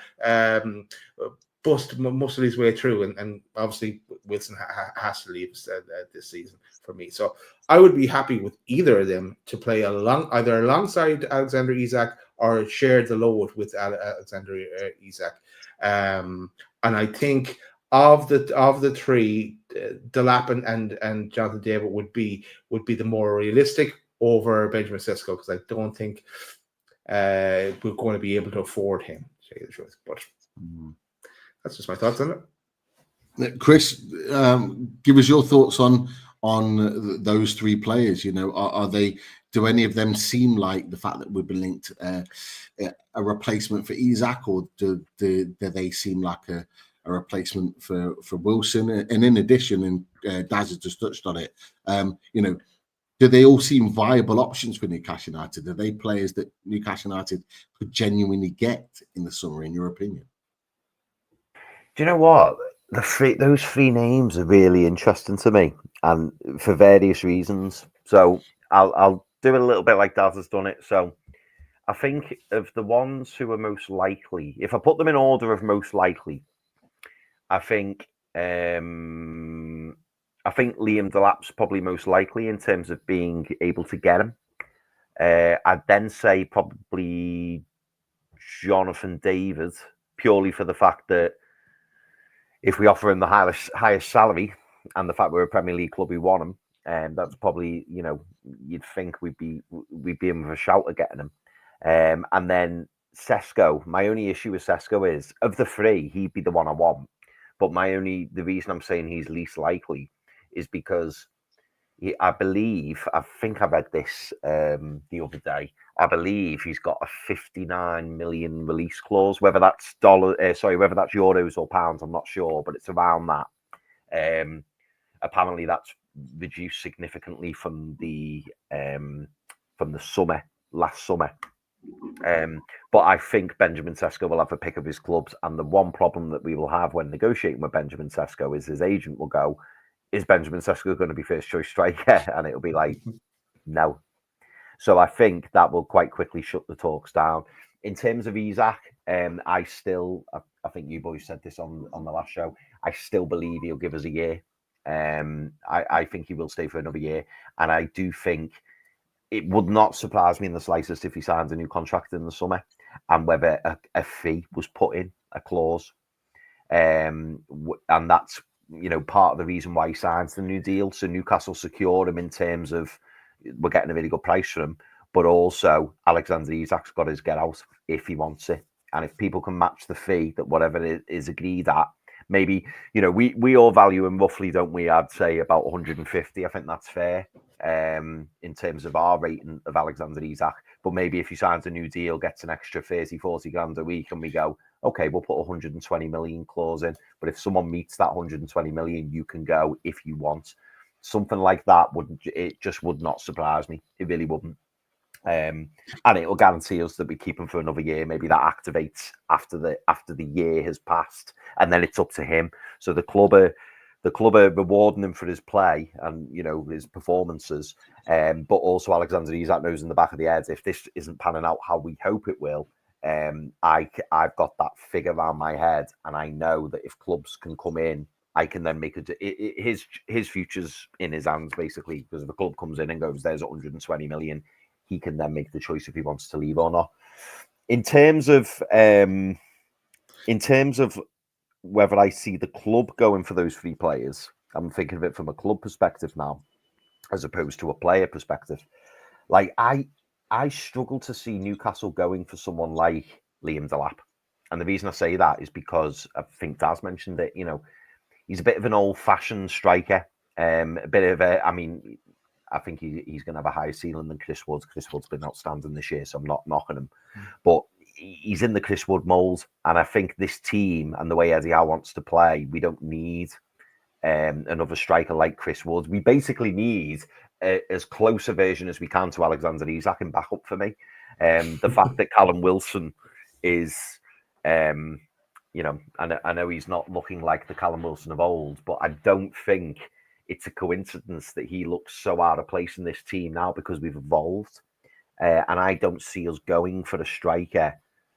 bust most of his way through, and obviously Wilson has to leave this season for me. So I would be happy with either of them to play either alongside Alexander Isak or share the load with Alexander Isak. And I think of the 3, Delap and Jonathan David would be the more realistic over Benjamin Sesko, because I don't think we're going to be able to afford him. tell you the truth. But that's just my thoughts on it. Chris, give us your thoughts on those three players. You know, are they? Do any of them seem like the fact that we've been linked a replacement for Isak, or do they seem like a replacement for Wilson? And in addition, and Daz has just touched on it, you know, do they all seem viable options for Newcastle United? Are they players that Newcastle United could genuinely get in the summer, in your opinion? Do you know what? Those three names are really interesting to me, and for various reasons. So I'll do it a little bit like Daz has done it. So I think of the ones who are most likely, if I put them in order of most likely, I think Liam Delap's probably most likely in terms of being able to get him. I'd then say probably Jonathan David, purely for the fact that if we offer him the highest salary and the fact we're a Premier League club, we want him, and that's probably, you know, you'd think we'd be in with a shout at getting him. And then Sesko. My only issue with Sesko is, of the three, he'd be the one I want. But the reason I'm saying he's least likely is because I think I read this the other day. I believe he's got a 59 million release clause. Whether that's whether that's euros or pounds, I'm not sure, but it's around that. Apparently, that's reduced significantly from the last summer. But I think Benjamin Sesko will have a pick of his clubs, and the one problem that we will have when negotiating with Benjamin Sesko is his agent will go, "Is Benjamin Sesko going to be first choice striker?" And it'll be like, no. So I think that will quite quickly shut the talks down. In terms of Isak, I think you boys said this on the last show, I still believe he'll give us a year. I think he will stay for another year, and I do think it would not surprise me in the slightest if he signs a new contract in the summer, and whether a fee was put in, a clause, and that's, you know, part of the reason why he signs the new deal. So Newcastle secure him in terms of we're getting a really good price for him, but also Alexander Isak's got his get out if he wants it, and if people can match the fee that whatever it is agreed at. Maybe, you know, we all value him roughly, don't we? I'd say about 150. I think that's fair in terms of our rating of Alexander Isak. But maybe if he signs a new deal, gets an extra 30, 40 grand a week, and we go, okay, we'll put 120 million clause in. But if someone meets that 120 million, you can go if you want. Something like that just would not surprise me. It really wouldn't. And it will guarantee us that we keep him for another year. Maybe that activates after the year has passed, and then it's up to him. So the club are rewarding him for his play and, you know, his performances. But also Alexander Isak knows in the back of the head, if this isn't panning out how we hope it will, I've got that figure around my head, and I know that if clubs can come in, I can then make his future's in his hands basically, because if a club comes in and goes, "There's 120 million." He can then make the choice if he wants to leave or not. In terms of whether I see the club going for those three players, I'm thinking of it from a club perspective now, as opposed to a player perspective. Like I struggle to see Newcastle going for someone like Liam Delap, and the reason I say that is because I think Daz mentioned it. You know, he's a bit of an old-fashioned striker, I think he's going to have a higher ceiling than Chris Wood. Chris Wood's been outstanding this year, so I'm not knocking him. But he's in the Chris Wood mould, and I think this team and the way Eddie Howe wants to play, we don't need another striker like Chris Wood. We basically need as close a version as we can to Alexander Isak in backup for me. The fact that Callum Wilson is, you know, I know he's not looking like the Callum Wilson of old, but I don't think it's a coincidence that he looks so out of place in this team now, because we've evolved. And I don't see us going for a striker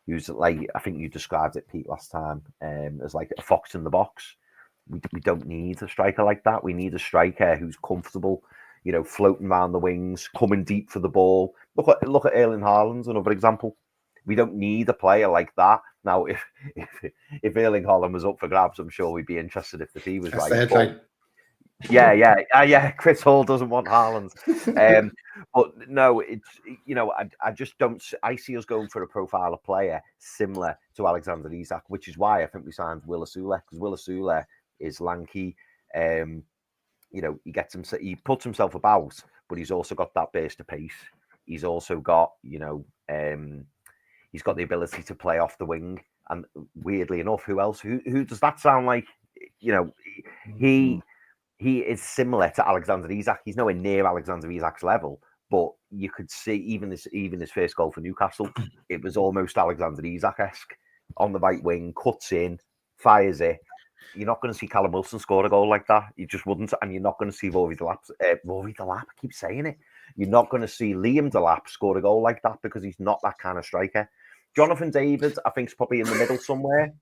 who's like, I think you described it, Pete, last time, as like a fox in the box. We don't need a striker like that. We need a striker who's comfortable, you know, floating around the wings, coming deep for the ball. Look at Erling Haaland's another example. We don't need a player like that. Now, if Erling Haaland was up for grabs, I'm sure we'd be interested if the fee was right. Yeah. Chris Hall doesn't want Haaland. But no, it's I just don't. I see us going for a profile of player similar to Alexander Isak, which is why I think we signed Will Asula, because Will Asula is lanky. He gets him. He puts himself about, but he's also got that burst of pace. He's also got he's got the ability to play off the wing. And weirdly enough, who else? Who does that sound like? He is similar to Alexander Isak. He's nowhere near Alexander Isak's level, but you could see even his first goal for Newcastle, it was almost Alexander Isak-esque on the right wing, cuts in, fires it. You're not going to see Callum Wilson score a goal like that. You just wouldn't, and you're not going to see Rory Delap. I keep saying it. You're not going to see Liam Delap score a goal like that because he's not that kind of striker. Jonathan David, I think, is probably in the middle somewhere.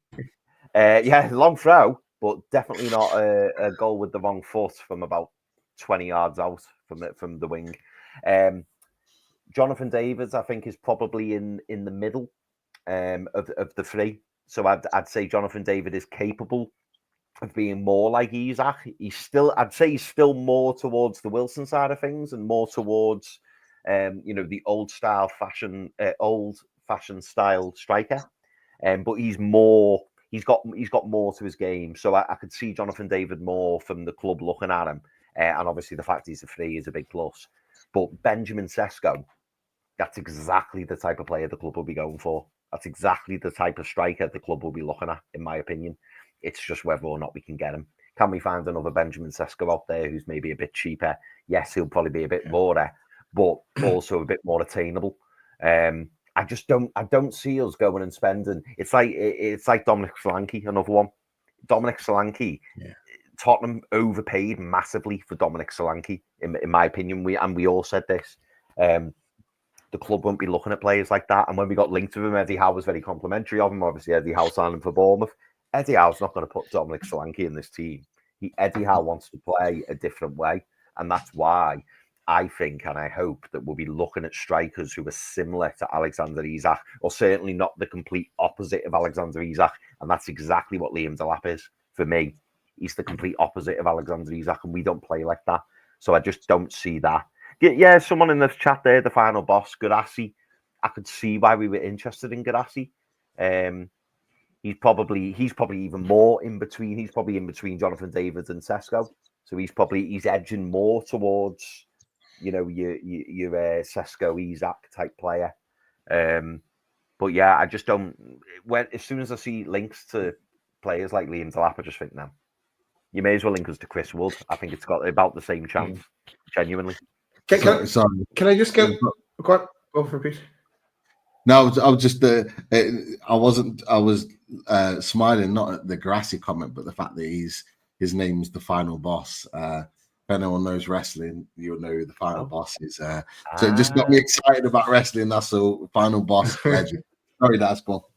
Long throw, but definitely not a goal with the wrong foot from about 20 yards out from the wing. Jonathan David, I think, is probably in the middle of the three. So I'd say Jonathan David is capable of being more like Isak. I'd say he's still more towards the Wilson side of things and more towards the old fashioned style striker. But he's got more to his game. So I could see Jonathan David more from the club looking at him. And obviously the fact he's a free is a big plus. But Benjamin Sesko, that's exactly the type of player the club will be going for. That's exactly the type of striker the club will be looking at, in my opinion. It's just whether or not we can get him. Can we find another Benjamin Sesko out there who's maybe a bit cheaper? Yes, he'll probably be a bit rawer, but also a bit more attainable. I don't see us going and spending. It's like Dominic Solanke, another one. Dominic Solanke, Tottenham overpaid massively for Dominic Solanke, in my opinion. We all said this. The club won't be looking at players like that. And when we got linked to him, Eddie Howe was very complimentary of him. Obviously, Eddie Howe signed him for Bournemouth. Eddie Howe's not going to put Dominic Solanke in this team. Eddie Howe wants to play a different way. And that's why I think and I hope that we'll be looking at strikers who are similar to Alexander Isak, or certainly not the complete opposite of Alexander Isak. And that's exactly what Liam Delap is for me. He's the complete opposite of Alexander Isak, and we don't play like that. So I just don't see that. Yeah, someone in the chat there, the final boss, Gadassi. I could see why we were interested in Gadassi. He's probably even more in between. He's probably in between Jonathan David and Sesko. So he's edging more towards, your Sesko Isak type player. But yeah, I just don't. As soon as I see links to players like Liam Delap, I just think, no, you may as well link us to Chris Wood. I think it's got about the same chance, genuinely. Can I just go for Pete? No, I was just I was smiling not at the Grassy comment, but the fact that his name's the final boss. If anyone knows wrestling, you'll know who the final boss is. So it just got me excited about wrestling. That's all. Final boss legend. Sorry, that's cool.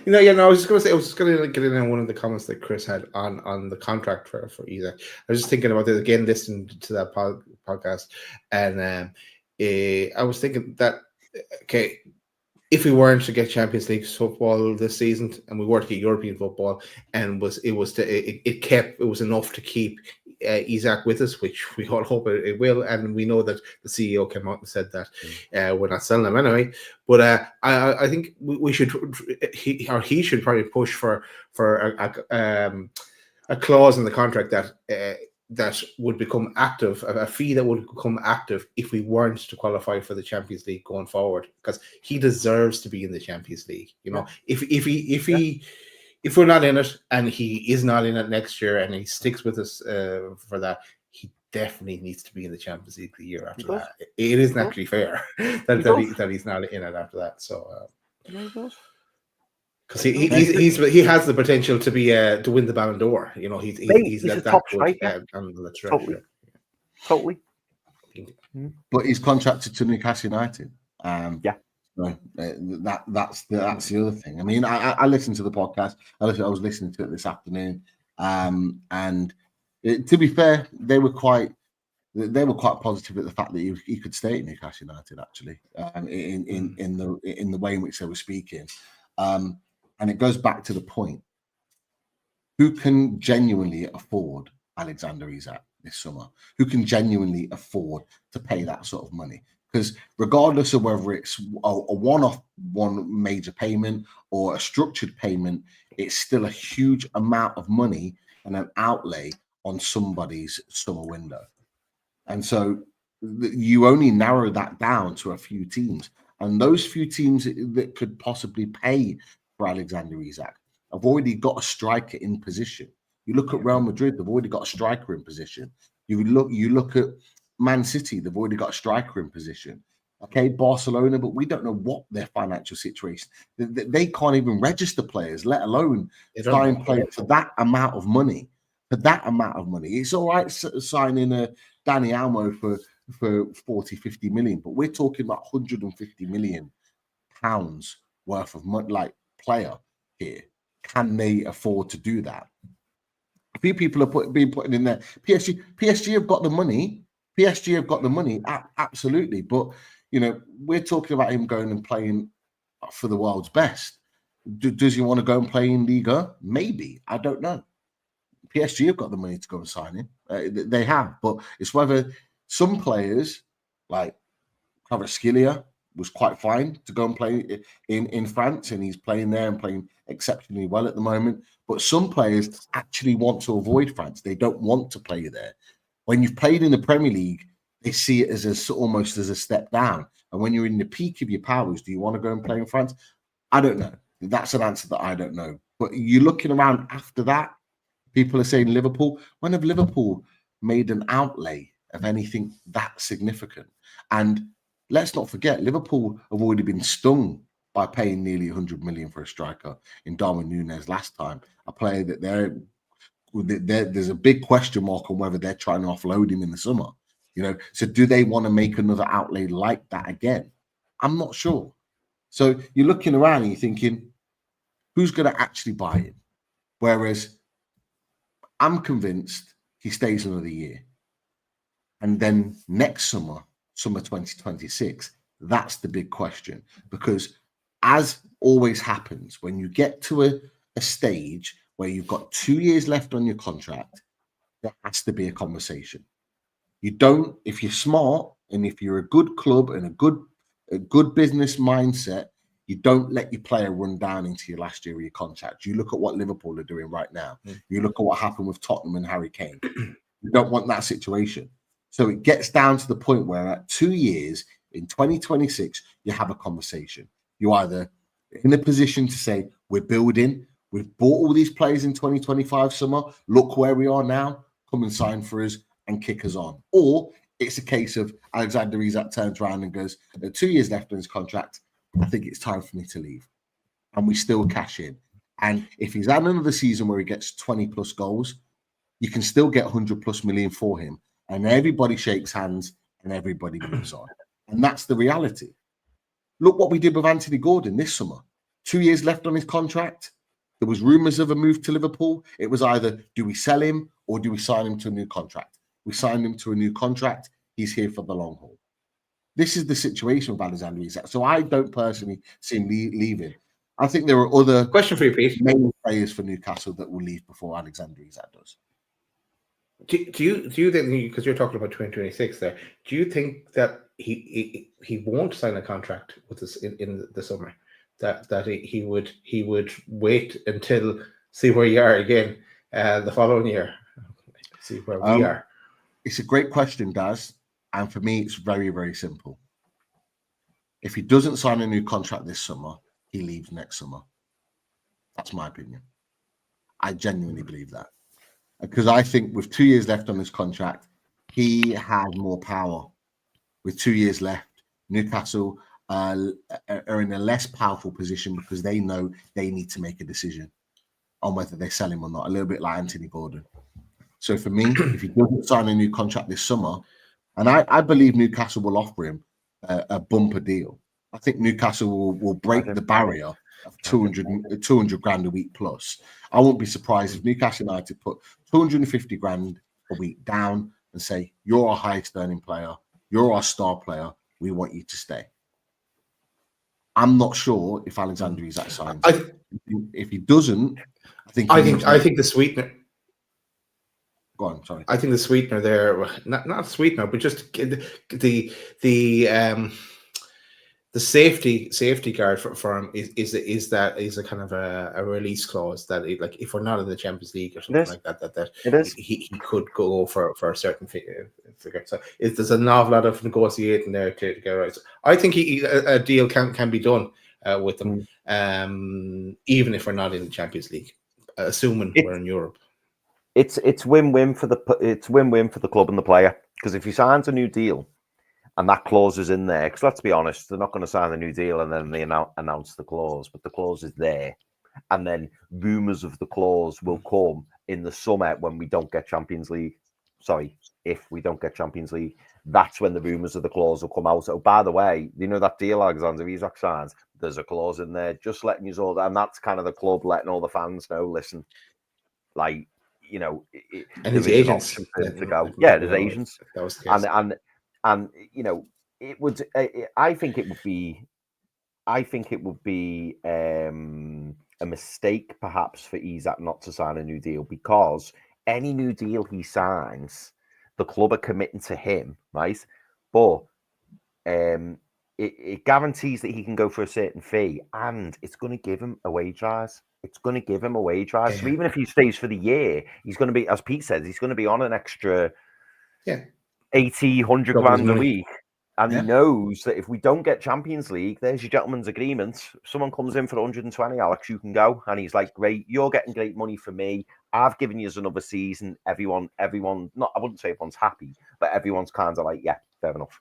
I was just going to get in on one of the comments that Chris had on the contract for Isak. I was just thinking about this again, listening to that podcast, and I was thinking that if we weren't to get Champions League football this season, and we were to get European football, and it was enough to keep Isak with us, which we all hope it will, and we know that the CEO came out and said that we're not selling him anyway. But I think we should, he should probably push for a clause in the contract that would become active, a fee that would become active if we weren't to qualify for the Champions League going forward, because he deserves to be in the Champions League. If we're not in it and he is not in it next year and he sticks with us for that, he definitely needs to be in the Champions League the year after that. It isn't actually fair that he's not in it after that. So because he has the potential to be to win the Ballon d'Or. He's a top striker. Totally. But he's contracted to Newcastle United. So that's the other thing. I mean, I listened to the podcast. I was listening to it this afternoon, and to be fair, they were quite positive at the fact that he could stay at Newcastle United. Actually, in the way in which they were speaking, and it goes back to the point: who can genuinely afford Alexander Isak this summer, who can genuinely afford to pay that sort of money. Because regardless of whether it's a one-off, one major payment or a structured payment, it's still a huge amount of money and an outlay on somebody's summer window. And so you only narrow that down to a few teams. And those few teams that could possibly pay for Alexander Isak have already got a striker in position. You look at Real Madrid, they've already got a striker in position. You look at Man City, they've already got a striker in position. Okay, Barcelona, but we don't know what their financial situation. They can't even register players, let alone sign players for that amount of money. For that amount of money, it's all right signing a Danny Almo for 40, 50 million, but we're talking about 150 million pounds worth of money, like player here. Can they afford to do that? A few people are being put in there. PSG have got the money. PSG have got the money, absolutely. But we're talking about him going and playing for the world's best. Does he want to go and play in Liga? Maybe. I don't know. PSG have got the money to go and sign him. They have, but it's whether some players like Kvaratskhelia was quite fine to go and play in France, and he's playing there and playing exceptionally well at the moment. But some players actually want to avoid France. They don't want to play there. When you've played in the Premier League, they see it as almost as a step down. And when you're in the peak of your powers, do you want to go and play in France? I don't know. That's an answer that I don't know. But you're looking around after that, people are saying Liverpool. When have Liverpool made an outlay of anything that significant? And let's not forget, Liverpool have already been stung by paying nearly 100 million for a striker in Darwin Núñez last time. A player that there's a big question mark on whether they're trying to offload him in the summer. So do they want to make another outlay like that again? I'm not sure. So you're looking around and you're thinking, who's going to actually buy him? Whereas I'm convinced he stays another year. And then next summer 2026, that's the big question. Because as always happens, when you get to a stage where you've got 2 years left on your contract, there has to be a conversation. You don't, if you're smart and if you're a good club and a good business mindset, you don't let your player run down into your last year of your contract. You look at what Liverpool are doing right now. You look at what happened with Tottenham and Harry Kane. You don't want that situation. So it gets down to the point where at 2 years, in 2026, you have a conversation. You're either in a position to say, we're building, we've bought all these players in 2025 summer, look where we are now, come and sign for us and kick us on. Or it's a case of Alexander Isak turns around and goes, 2 years left on his contract, I think it's time for me to leave. And we still cash in. And if he's had another season where he gets 20 plus goals, you can still get 100 plus million for him. And everybody shakes hands and everybody moves on. And that's the reality. Look what we did with Anthony Gordon this summer. 2 years left on his contract. There was rumours of a move to Liverpool. It was either, do we sell him or do we sign him to a new contract? We signed him to a new contract. He's here for the long haul. This is the situation with Alexander Isak. So I don't personally see him leaving. I think there are other question for you, Pete. Main players for Newcastle that will leave before Alexander Isak does. Do you think, because you're talking about 2026 there, do you think that he won't sign a contract with us in the summer? That he would wait until see where you are again the following year, see where we are. It's a great question, Daz, and for me, it's very, very simple. If he doesn't sign a new contract this summer, he leaves next summer. That's my opinion. I genuinely believe that. Because I think with 2 years left on his contract, he has more power. With 2 years left, Newcastle are in a less powerful position because they know they need to make a decision on whether they sell him or not, a little bit like Anthony Gordon. So for me, if he doesn't sign a new contract this summer, and I believe Newcastle will offer him a bumper deal. I think Newcastle will break the barrier of 200 grand a week plus. I won't be surprised if Newcastle United put 250 grand a week down and say, you're our highest earning player, you're our star player, we want you to stay. I'm not sure if Alexander Isak signs. If he doesn't, I think the sweetener. Go on, sorry. I think the sweetener there, not sweetener, but just the safety guard for him is a kind of a release clause that like if we're not in the Champions League or something like that It is. he could go for a certain figure. So there's an awful lot of negotiating there to get right. So I think a deal can be done with them, even if we're not in the Champions League, assuming we're in Europe. It's win-win for the club and the player, because if he signs a new deal and that clause is in there, because let's be honest, they're not going to sign a new deal and then they announce the clause, but the clause is there, and then rumours of the clause will come in the summer when we don't get Champions League. Sorry, if we don't get Champions League, that's when the rumours of the clause will come out. So, by the way, you know that deal Alexander Isak signs, there's a clause in there, just letting you all, and that's kind of the club letting all the fans know, listen, like, you know, and his agents to go. Yeah, there's agents, that was the case. and you know, it would. I think it would be a mistake perhaps for Isak not to sign a new deal, because any new deal he signs, the club are committing to him, right? But it guarantees that he can go for a certain fee, and it's going to give him a wage rise. It's going to give him a wage rise. Yeah. So even if he stays for the year, he's going to be, as Pete says, he's going to be on an extra 80, 100 grand a week. And he knows that if we don't get Champions League, there's your gentleman's agreement. Someone comes in for 120, Alex, you can go. And he's like, great, you're getting great money for me. I've given you another season. Everyone, not, I wouldn't say everyone's happy, but everyone's kind of like, yeah, fair enough.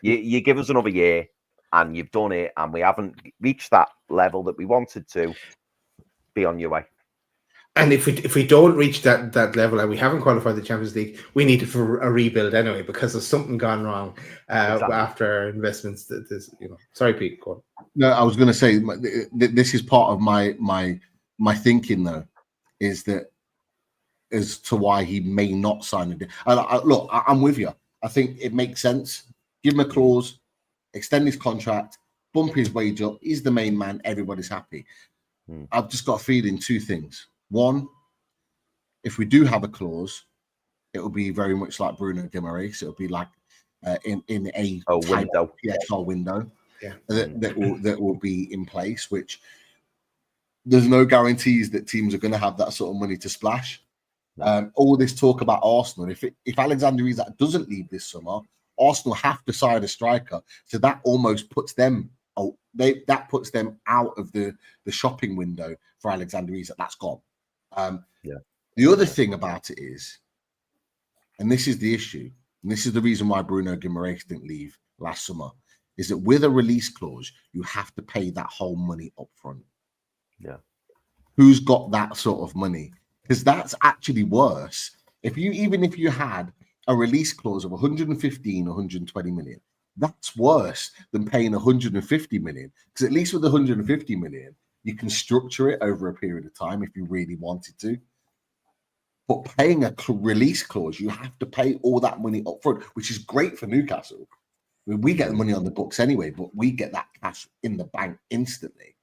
You give us another year and you've done it, and we haven't reached that level that we wanted to. Be on your way. And if we don't reach that level and we haven't qualified the Champions League, we need a rebuild anyway, because there's something gone wrong after investments. Sorry, Pete. Go on. No, I was going to say this is part of my thinking though, is that as to why he may not sign a deal. Look, I'm with you. I think it makes sense. Give him a clause, extend his contract, bump his wage up. He's the main man. Everybody's happy. I've just got a feeling two things. One, if we do have a clause, it will be very much like Bruno Guimaraes. It will be like in a window, PSL window, yeah, that will be in place. Which there's no guarantees that teams are going to have that sort of money to splash. All this talk about Arsenal, if Alexander Isak doesn't leave this summer, Arsenal have to sign a striker, so that almost puts them. That puts them out of the shopping window for Alexander Isak. That's gone. The other thing about it is, and this is the issue, and this is the reason why Bruno Guimaraes didn't leave last summer, is that with a release clause, you have to pay that whole money up front. Yeah. Who's got that sort of money? Because that's actually worse. If you had a release clause of 115, 120 million, that's worse than paying 150 million. Because at least with 150 million, you can structure it over a period of time if you really wanted to. But paying a release clause, you have to pay all that money up front, which is great for Newcastle. I mean, we get the money on the books anyway, but we get that cash in the bank instantly.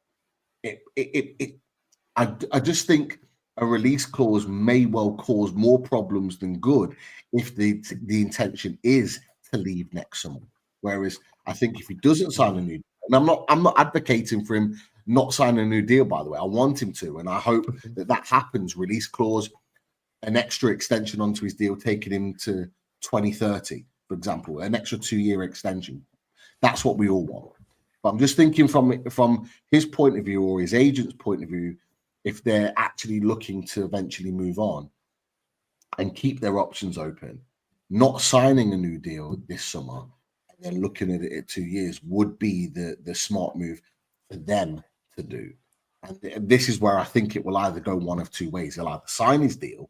I just think a release clause may well cause more problems than good if the intention is to leave next summer. Whereas I think if he doesn't sign a new deal, and I'm not advocating for him not signing a new deal, by the way. I want him to, and I hope that happens. Release clause, an extra extension onto his deal, taking him to 2030, for example, an extra 2-year extension. That's what we all want. But I'm just thinking from his point of view or his agent's point of view, if they're actually looking to eventually move on and keep their options open, not signing a new deal this summer and then looking at it at 2 years would be the smart move for them to do. And this is where I think it will either go one of two ways. They'll either sign his deal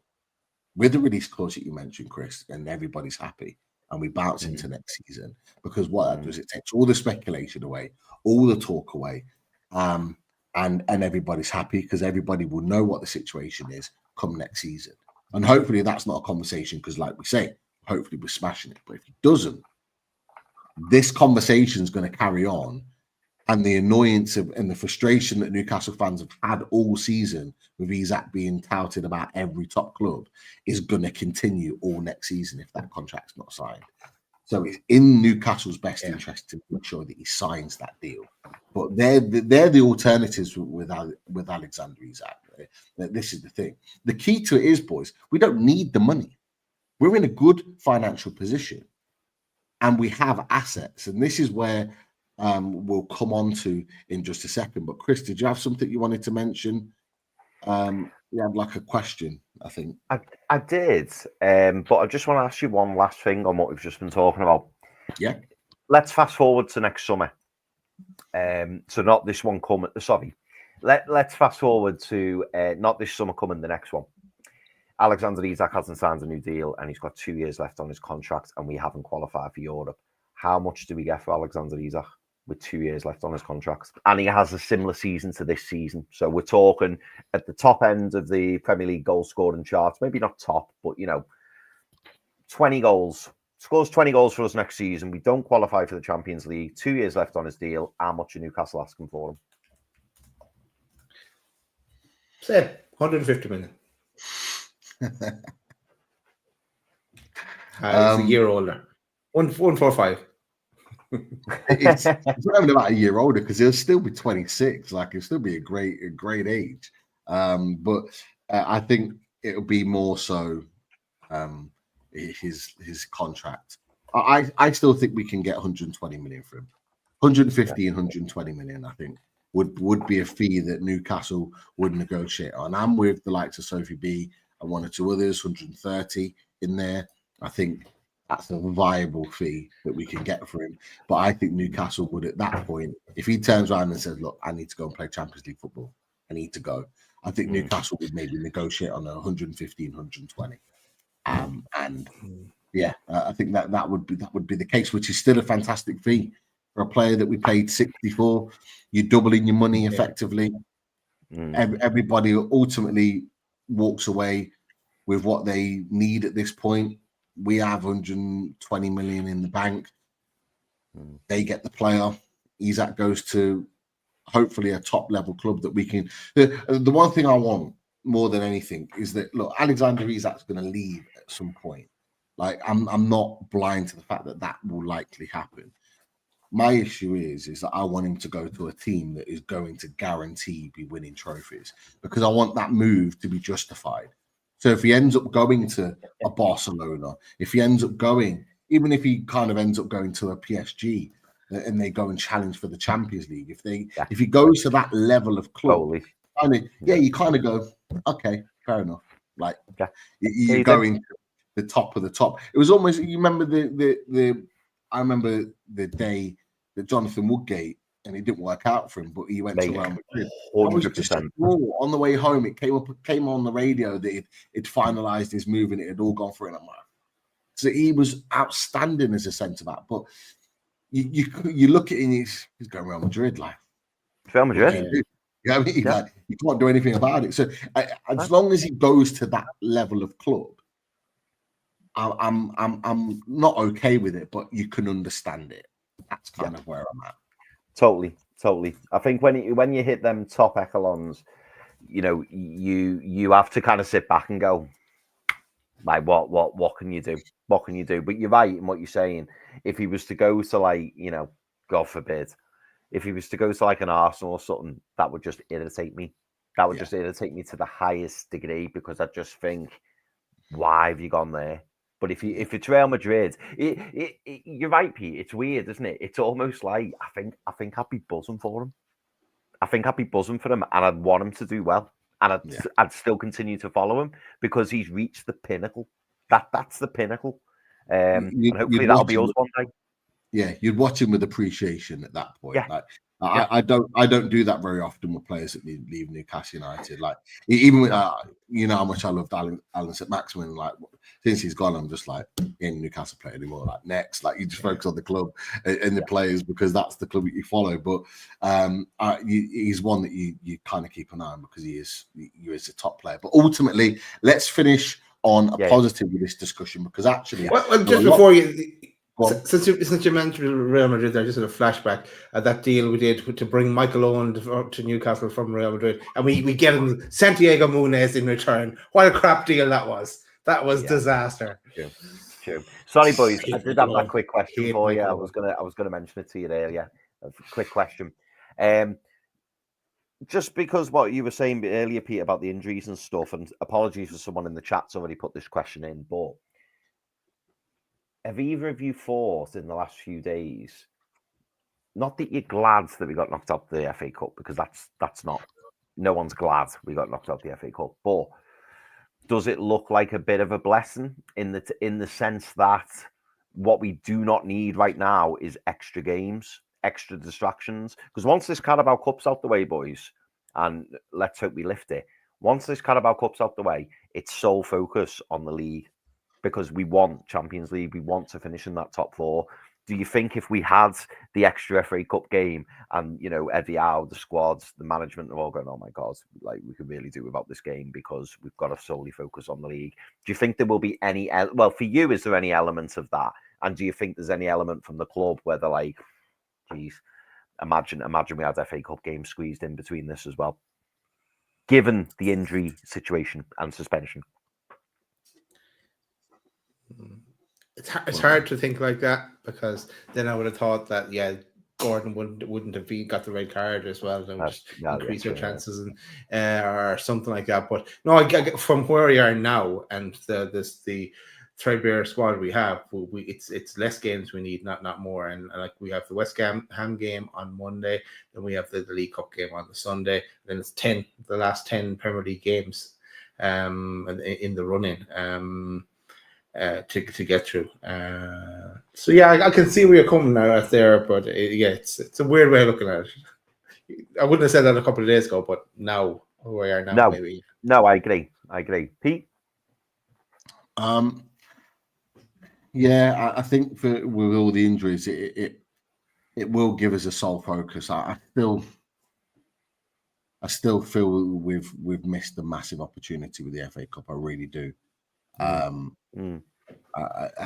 with the release clause that you mentioned, Chris, and everybody's happy, and we bounce into next season. Because what that does, it takes all the speculation away, all the talk away, and everybody's happy because everybody will know what the situation is come next season. And hopefully that's not a conversation because, like we say, hopefully we're smashing it. But if it doesn't, this conversation is going to carry on and the annoyance and the frustration that Newcastle fans have had all season with Isak being touted about every top club is going to continue all next season if that contract's not signed. So it's in Newcastle's best interest to make sure that he signs that deal. But they're the alternatives with Alexander Isak. This is the thing. The key to it is, boys, we don't need the money. We're in a good financial position and we have assets. And this is where we'll come on to in just a second. But Chris, did you have something you wanted to mention? You had like a question, I think. I did, but I just want to ask you one last thing on what we've just been talking about. Yeah. Let's fast forward to next summer. So not this one coming. Sorry, let's fast forward to not this summer coming, the next one. Alexander Isak hasn't signed a new deal, and he's got 2 years left on his contract, and we haven't qualified for Europe. How much do we get for Alexander Isak with 2 years left on his contract? And he has a similar season to this season. So we're talking at the top end of the Premier League goal scoring charts, maybe not top, but 20 goals. Scores 20 goals for us next season. We don't qualify for the Champions League. 2 years left on his deal. How much are Newcastle asking for him? Say 150 million. He's a year older. 145. It's not even about a year older because he'll still be 26. Like, he'll still be a great age. But I think it'll be more so his contract. I still think we can get 120 million for him. 150 and 120 million, I think, would be a fee that Newcastle would negotiate on. I'm with the likes of Sophie B and one or two others, 130 in there. I think that's a viable fee that we can get for him. But I think Newcastle would, at that point, if he turns around and says, look, I need to go and play Champions League football, I need to go, I think Newcastle would maybe negotiate on a 115, 120. And yeah, I think that would be the case, which is still a fantastic fee for a player that we paid 64. You're doubling your money effectively. Everybody ultimately walks away with what they need at this point. We have 120 million in the bank. They get the player. Isak goes to hopefully a top level club that we can. The one thing I want more than anything is that, look, Alexander Isak's going to leave at some point. Like, I'm not blind to the fact that will likely happen. My issue is that I want him to go to a team that is going to guarantee be winning trophies, because I want that move to be justified. So if he ends up going to a Barcelona, if he ends up going, even if he kind of ends up going to a PSG and they go and challenge for the Champions League, if he goes to that level of club, you kind of go, okay, fair enough. Like, you're going to the top of the top. It was almost, you remember I remember the day that Jonathan Woodgate, and it didn't work out for him, but he went to Real Madrid. 100%. On the way home, it came on the radio that it finalised his move and it had all gone for it. So he was outstanding as a centre back. But you look at it and he's going Real Madrid, like Real Madrid. You know what I mean? Like, you can't do anything about it. So as long as he goes to that level of club, I'm not okay with it, but you can understand it. That's kind of where I'm at. Totally. I think when you hit them top echelons, you have to kind of sit back and go, like, what can you do? What can you do? But you're right in what you're saying. If he was to go to, like, God forbid, if he was to go to like an Arsenal or something, that would just irritate me. That would just irritate me to the highest degree, because I just think, why have you gone there? But if it's Real Madrid, you're right, Pete. It's weird, isn't it? It's almost like I think I'd be buzzing for him. I think I'd be buzzing for him, and I'd want him to do well, and I'd still continue to follow him because he's reached the pinnacle. That's the pinnacle, and hopefully that'll be us one day. Yeah, you'd watch him with appreciation at that point. Yeah. Like, I don't do that very often with players that leave Newcastle United. Like, even with you know how much I loved Alan St. Maximin. Like, since he's gone, I'm just like, he ain't a Newcastle player anymore. Like, next, like, you just focus on the club and the players, because that's the club that you follow. But he's one that you kind of keep an eye on, because he is a top player. But ultimately, let's finish on a positive with this discussion, because actually, just before you Since you mentioned Real Madrid, I just had a flashback at that deal we did to bring Michael Owen to Newcastle from Real Madrid, and we get him Santiago Munez in return. What a crap deal that was! That was disaster. True. Sorry, boys. I did have Michael that quick question Hate for you. Michael I was gonna mention it to you earlier. A quick question. Just because what you were saying earlier, Pete, about the injuries and stuff, and apologies for someone in the chat's already put this question in, but have either of you thought in the last few days, not that you're glad that we got knocked out the FA Cup, because that's not, no one's glad we got knocked out the FA Cup, but does it look like a bit of a blessing in the sense that what we do not need right now is extra games, extra distractions? Because once this Carabao Cup's out the way, boys, and let's hope we lift it, once this Carabao Cup's out the way, it's sole focus on the league, because we want Champions League, we want to finish in that top four. Do you think if we had the extra FA Cup game and, you know, Eddie Howe, the squads, the management are all going, oh my God, like we could really do without this game because we've got to solely focus on the league. Do you think there will be any, well, for you, is there any elements of that? And do you think there's any element from the club where they're like, geez, imagine we had FA Cup games squeezed in between this as well, given the injury situation and suspension? It's hard to think like that, because then I would have thought that Gordon wouldn't have got the red card as well, and just increase your chances and or something like that. But no, I get from where we are now and the threadbare squad we have, it's less games we need, not more. And like we have the West Ham game on Monday, then we have the League Cup game on the Sunday, then it's the last 10 Premier League games in the running. To get through. So yeah, I can see where you're coming now out there, but it's a weird way of looking at it. I wouldn't have said that a couple of days ago, but now where we are now, maybe. No, I agree. Pete? Yeah, I think with all the injuries, it will give us a sole focus. I still feel we've missed a massive opportunity with the FA Cup. I really do. I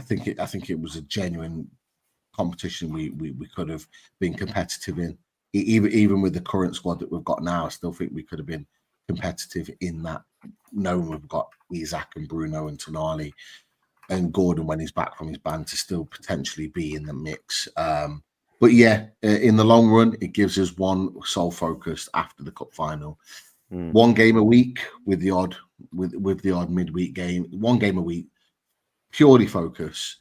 think it was a genuine competition we could have been competitive in. Even with the current squad that we've got now, I still think we could have been competitive in that, knowing we've got Isaac and Bruno and Tonali and Gordon when he's back from his ban to still potentially be in the mix. But yeah, in the long run, it gives us one sole focus after the cup final. One game a week with the odd midweek game. One game a week, purely focus.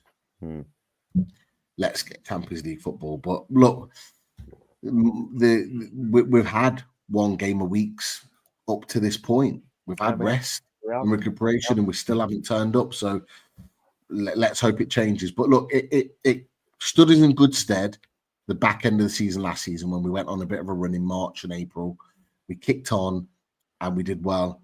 Let's get Champions League football. But look, we've had one game a weeks up to this point. We've had rest and recuperation, and we still haven't turned up. So let's hope it changes. But look, it stood us in good stead the back end of the season last season when we went on a bit of a run in March and April. We kicked on and we did well.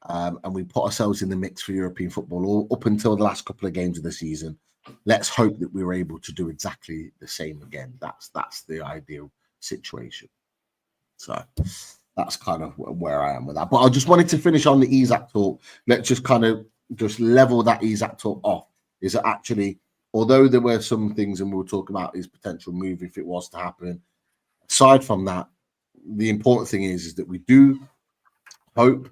And we put ourselves in the mix for European football all up until the last couple of games of the season. Let's hope that we were able to do exactly the same again. That's the ideal situation. So that's kind of where I am with that. But I just wanted to finish on the Isaac talk. Let's just kind of just level that Isaac talk off. Is that actually, although there were some things, and we'll talk about his potential move if it was to happen, aside from that, the important thing is that we do hope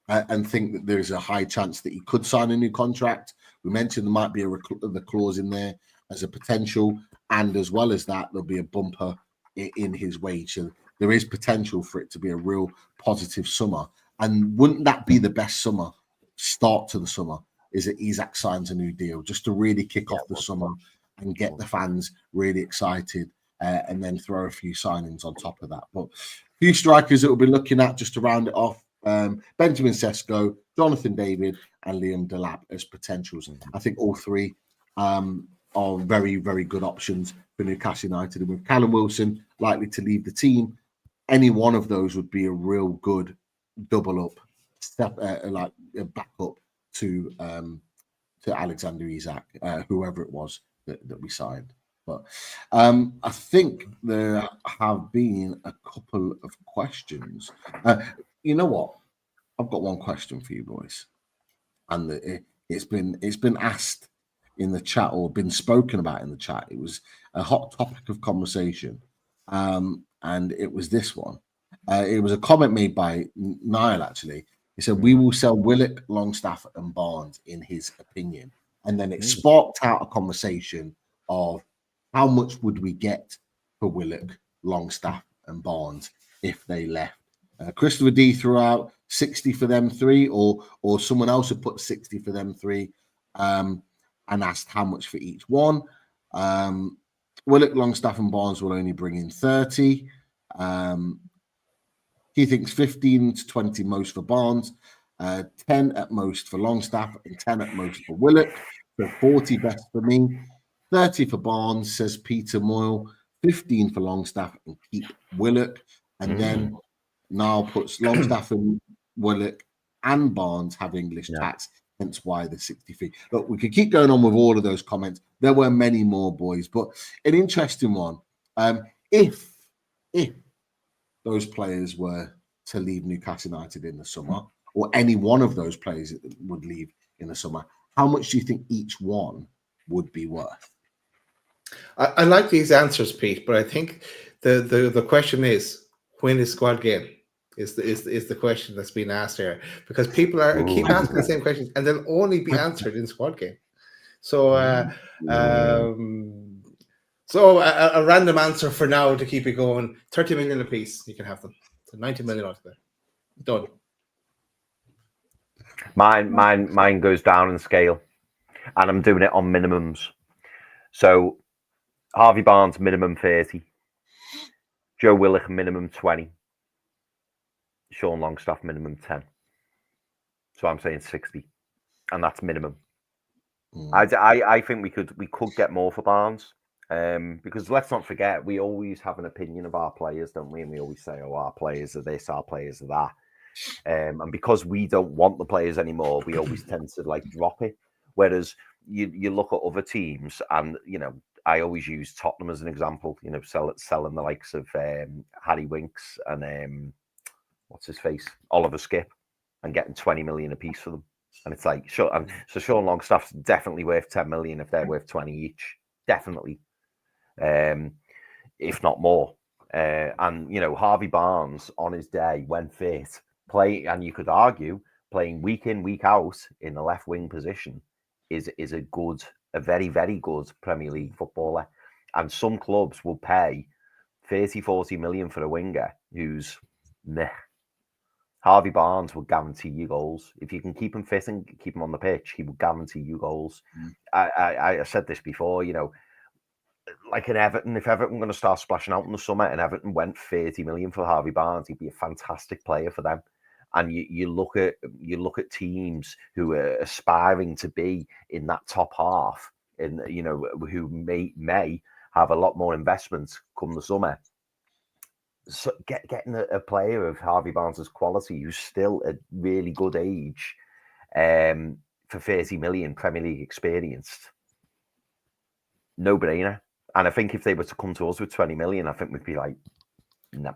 and think that there is a high chance that he could sign a new contract. We mentioned there might be the clause in there as a potential, and as well as that, there'll be a bumper in his wage. So there is potential for it to be a real positive summer. And wouldn't that be the best summer start to the summer? Is that Isaac signs a new deal just to really kick off the summer and get the fans really excited, and then throw a few signings on top of that. But a few strikers that we'll be looking at just to round it off. Benjamin Sesko, Jonathan David, and Liam Delap as potentials. I think all three are very, very good options for Newcastle United. And with Callum Wilson likely to leave the team, any one of those would be a real good double up, like a backup to Alexander Isak, whoever it was that we signed. But I think there have been a couple of questions. You know what? I've got one question for you boys, and it's been asked in the chat or been spoken about in the chat. It was a hot topic of conversation, and it was this one. It was a comment made by Niall, actually. He said, we will sell Willock, Longstaff and Barnes, in his opinion. And then it sparked out a conversation of how much would we get for Willock, Longstaff and Barnes if they left. Christopher D threw out 60 for them three, or someone else had put 60 for them three, and asked how much for each one. Willock, Longstaff and Barnes will only bring in 30. He thinks 15 to 20 most for Barnes, 10 at most for Longstaff, and 10 at most for Willock. So 40 best for me. 30 for Barnes, says Peter Moyle. 15 for Longstaff, and keep Willock. And then Niall puts Longstaff and Willock and Barnes have English tax, hence why the 63. Look, we could keep going on with all of those comments. There were many more, boys, but an interesting one. If those players were to leave Newcastle United in the summer, or any one of those players would leave in the summer, how much do you think each one would be worth? I like these answers, Pete, but I think the question is, when is squad game? Is the question that's being asked here, because people keep asking the same questions and they'll only be answered in squad game. So a random answer for now to keep it going: 30 million a piece. You can have them. So 90 million out there. Done. Mine goes down in scale, and I'm doing it on minimums. So Harvey Barnes minimum 30, Joe Willock minimum 20, Sean Longstaff minimum 10. So I'm saying 60, and that's minimum. I think we could get more for Barnes, because let's not forget, we always have an opinion of our players, don't we? And we always say, oh, our players are this, our players are that. And because we don't want the players anymore, we always tend to like drop it. Whereas you look at other teams, and I always use Tottenham as an example. Selling the likes of Harry Winks and what's his face, Oliver Skip, and getting 20 million a piece for them. And it's like, sure. And so Sean Longstaff's definitely worth 10 million if they're worth 20 each, definitely, if not more. And Harvey Barnes on his day, when fit, and you could argue playing week in, week out in the left wing position is a very, very good Premier League footballer. And some clubs will pay 30-40 million for a winger who's meh. Harvey Barnes will guarantee you goals. If you can keep him fit and keep him on the pitch, he will guarantee you goals. I said this before, like in Everton, if Everton were going to start splashing out in the summer and Everton went 30 million for Harvey Barnes, he'd be a fantastic player for them. And you look at teams who are aspiring to be in that top half, and who may have a lot more investments come the summer. So getting a player of Harvey Barnes's quality, who's still at really good age, for 30 million, Premier League experienced, no brainer. And I think if they were to come to us with 20 million, I think we'd be like, no,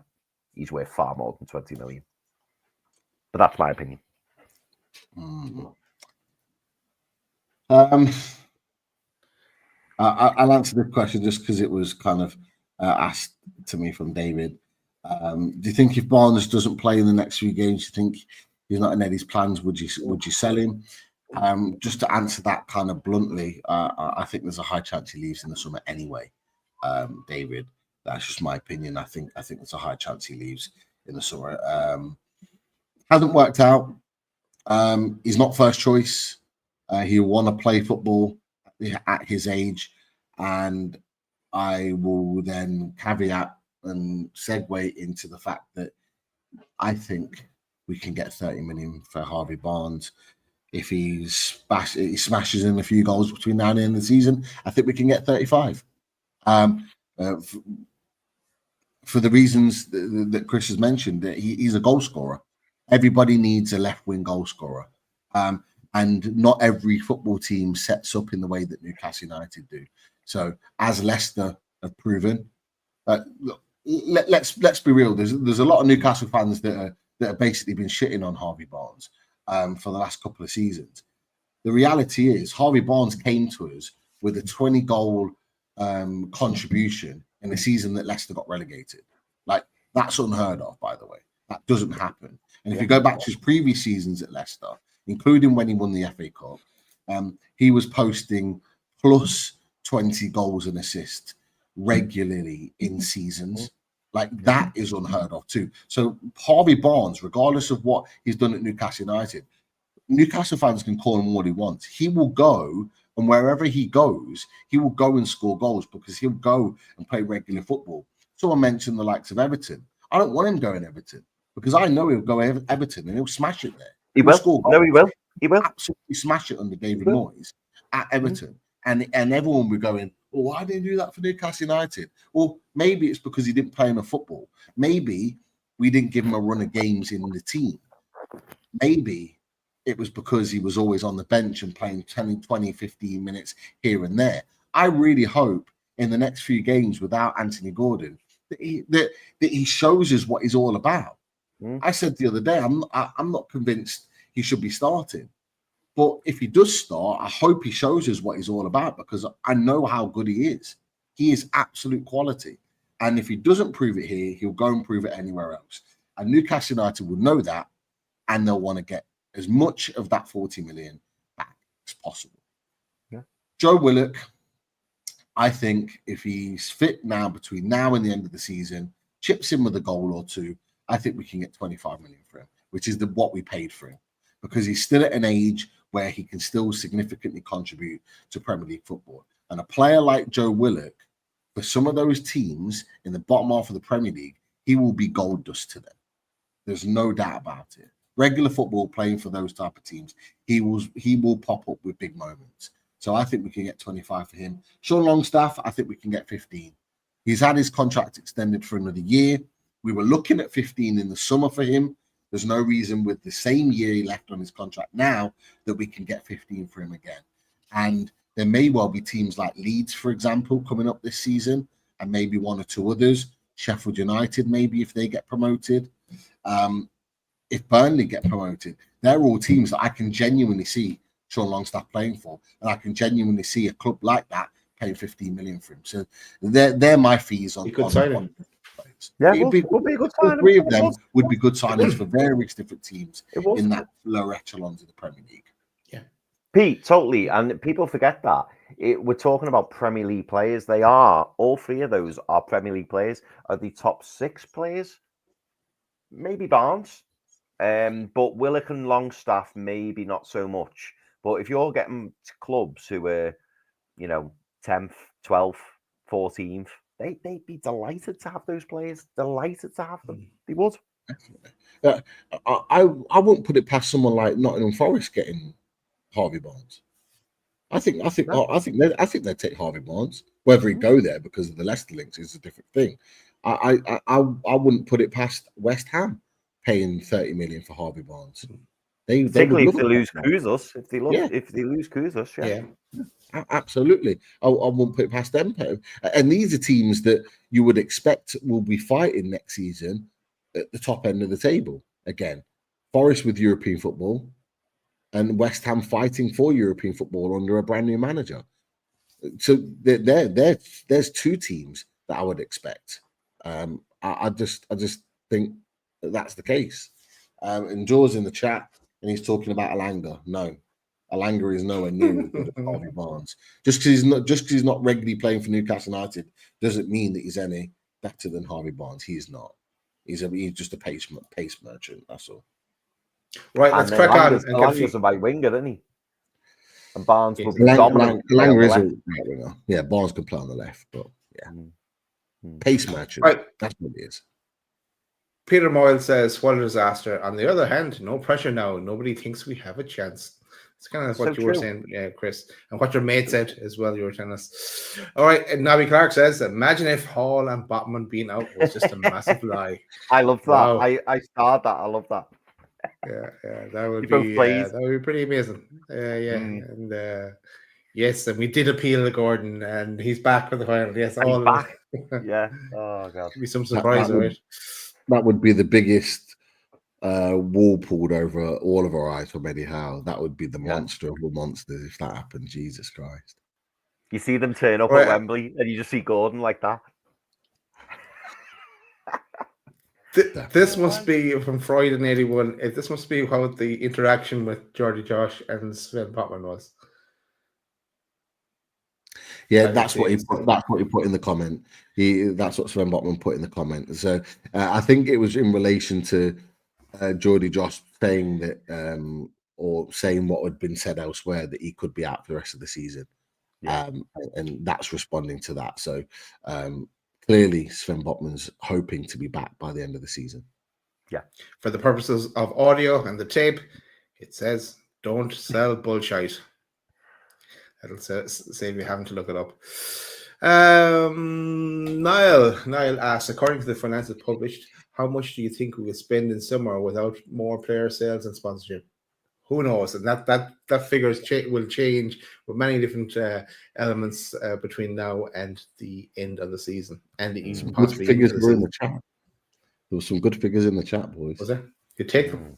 he's worth far more than 20 million. But that's my opinion. I'll answer the question just because it was kind of asked to me from David. Do you think if Barnes doesn't play in the next few games, you think he's not in Eddie's plans? Would you sell him? Just to answer that kind of bluntly, I think there's a high chance he leaves in the summer anyway. David, that's just my opinion. I think there's a high chance he leaves in the summer. Hasn't worked out. He's not first choice. He'll want to play football at his age, and I will then caveat and segue into the fact that I think we can get 30 million for Harvey Barnes. If he smashes in a few goals between now and the end of the season, I think we can get 35. For the reasons that Chris has mentioned, that he's a goal scorer. Everybody needs a left-wing goal scorer. And not every football team sets up in the way that Newcastle United do. So as Leicester have proven, look, let's be real. There's a lot of Newcastle fans that have basically been shitting on Harvey Barnes for the last couple of seasons. The reality is Harvey Barnes came to us with a 20-goal contribution in a season that Leicester got relegated. Like, that's unheard of, by the way. That doesn't happen. And if you go back to his previous seasons at Leicester, including when he won the FA Cup, he was posting plus 20 goals and assists regularly in seasons. Like, that is unheard of too. So Harvey Barnes, regardless of what he's done at Newcastle United, Newcastle fans can call him what he wants. He will go, and wherever he goes, he will go and score goals because he'll go and play regular football. Someone mentioned the likes of Everton. I don't want him going Everton because I know he'll go Everton and he'll smash it there. He will. Score goals. No, he will. He will Absolutely smash it under David Moyes at Everton. And everyone will be going, well, why didn't he do that for Newcastle United? Well, maybe it's because he didn't play enough football. Maybe we didn't give him a run of games in the team. Maybe it was because he was always on the bench and playing 20, 15 minutes here and there. I really hope in the next few games without Anthony Gordon that he shows us what he's all about. I said the other day, I'm not convinced he should be starting. But if he does start, I hope he shows us what he's all about because I know how good he is. He is absolute quality. And if he doesn't prove it here, he'll go and prove it anywhere else. And Newcastle United will know that, and they'll want to get as much of that 40 million back as possible. Yeah. Joe Willock, I think if he's fit now between now and the end of the season, chips in with a goal or two, I think we can get 25 million for him, which is what we paid for him, because he's still at an age where he can still significantly contribute to Premier League football. And a player like Joe Willock, for some of those teams in the bottom half of the Premier League, he will be gold dust to them. There's no doubt about it. Regular football, playing for those type of teams, he will pop up with big moments. So I think we can get 25 for him. Sean Longstaff, I think we can get 15. He's had his contract extended for another year. We were looking at 15 in the summer for him. There's no reason with the same year he left on his contract now that we can get 15 for him again. And there may well be teams like Leeds, for example, coming up this season, and maybe one or two others. Sheffield United, maybe, if they get promoted. If Burnley get promoted, they're all teams that I can genuinely see Sean Longstaff playing for. And I can genuinely see a club like that paying 15 million for him. So they're my fees on. You could sign him. Yeah, It'd be a good all signing. three of them would be good signings for various different teams in that lower echelons of the Premier League. Yeah, Pete, totally. And people forget that. We're talking about Premier League players. They are, all three of those are Premier League players. Are the top 6 players? Maybe Barnes. But Willock and Longstaff, maybe not so much. But if you're getting clubs who are, 10th, 12th, 14th, they'd be delighted to have those players. Delighted to have them. They would. I wouldn't put it past someone like Nottingham Forest getting Harvey Barnes. I think they'd take Harvey Barnes. Whether he'd go there because of the Leicester links is a different thing. I wouldn't put it past West Ham paying 30 million for Harvey Barnes. Particularly if they lose Kuzos. If they lose Kuzos, yeah. Absolutely. I wouldn't put it past them. And these are teams that you would expect will be fighting next season at the top end of the table. Again, Forest with European football and West Ham fighting for European football under a brand new manager. So there's 2 teams that I would expect. I just think that's the case. And Joe's in the chat and he's talking about Alanga. No. Alanga is nowhere near Harvey Barnes. Just because he's not regularly playing for Newcastle United doesn't mean that he's any better than Harvey Barnes. He is not. He's just a pace merchant. That's all. Right, let's crack on. Alanga's a right winger, isn't he? And Barnes will be dominant. Alanga is a right winger. Yeah, Barnes can play on the left, but yeah, pace merchant. Right. That's what it is. Peter Moyle says, "What a disaster." On the other hand, no pressure now. Nobody thinks we have a chance. It's kind of what you were saying, Chris, and what your mate said as well. You were telling us. All right, and Naby Clark says, "Imagine if Hall and Botman being out was just a massive lie." I love that. Wow. I started that. I love that. Yeah, that would be pretty amazing. And yes, and we did appeal to Gordon, and he's back for the final. Yes, all back. Yeah. Oh god, be some surprise, right? That would be the biggest wall pulled over all of our eyes from Eddie Howe. That would be the monster of all monsters if that happened. Jesus Christ. You see them turn up Right. at Wembley, and you just see Gordon like that. This must be from Freud in 81. This must be how the interaction with Geordie Josh and Sven Botman was. Yeah, that's what he put in the comment. That's what Sven Botman put in the comment. So I think it was in relation to Geordie Josh saying that, or saying what had been said elsewhere, that he could be out for the rest of the season. Yeah. And that's responding to that. So clearly, Sven Botman's hoping to be back by the end of the season. Yeah. For the purposes of audio and the tape, it says, "Don't sell bullshit." That'll save you having to look it up. Niall asks, according to the finances published, how much do you think we will spend in summer without more player sales and sponsorship? Who knows? And that figures will change with many different elements between now and the end of the season, and even Good possibly figures into the were in season. the chat. There were some good figures in the chat, boys. Was there? You take them.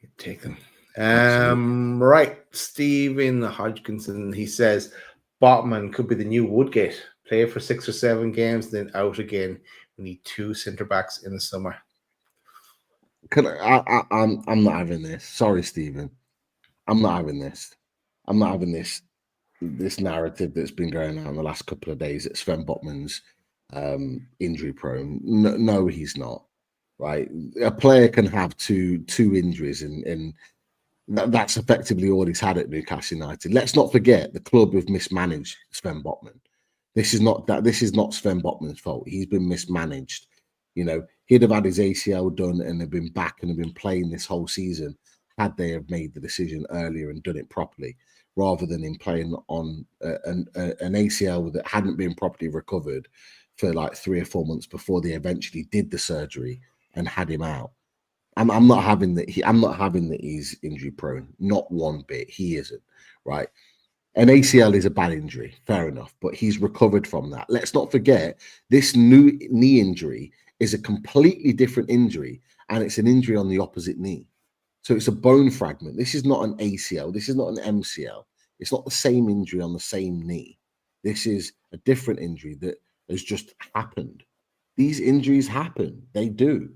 You take them. Absolutely. Right. Stephen Hodgkinson, he says Botman could be the new Woodgate. Play for 6 or 7 games, then out again. We need 2 centre backs in the summer. I'm not having this. Sorry, Stephen. I'm not having this. I'm not having this narrative that's been going on the last couple of days that Sven Botman's injury prone. No, he's not. Right. A player can have two injuries and that's effectively all he's had at Newcastle United. Let's not forget the club have mismanaged Sven Botman. This is not Sven Botman's fault. He's been mismanaged. You know, he'd have had his ACL done and have been back and have been playing this whole season had they have made the decision earlier and done it properly, rather than him playing on an ACL that hadn't been properly recovered for like 3 or 4 months before they eventually did the surgery and had him out. I'm not having that. I'm not having that he's injury prone. Not one bit. He isn't. Right. An ACL is a bad injury. Fair enough. But he's recovered from that. Let's not forget this new knee injury is a completely different injury, and it's an injury on the opposite knee. So it's a bone fragment. This is not an ACL. This is not an MCL. It's not the same injury on the same knee. This is a different injury that has just happened. These injuries happen. They do.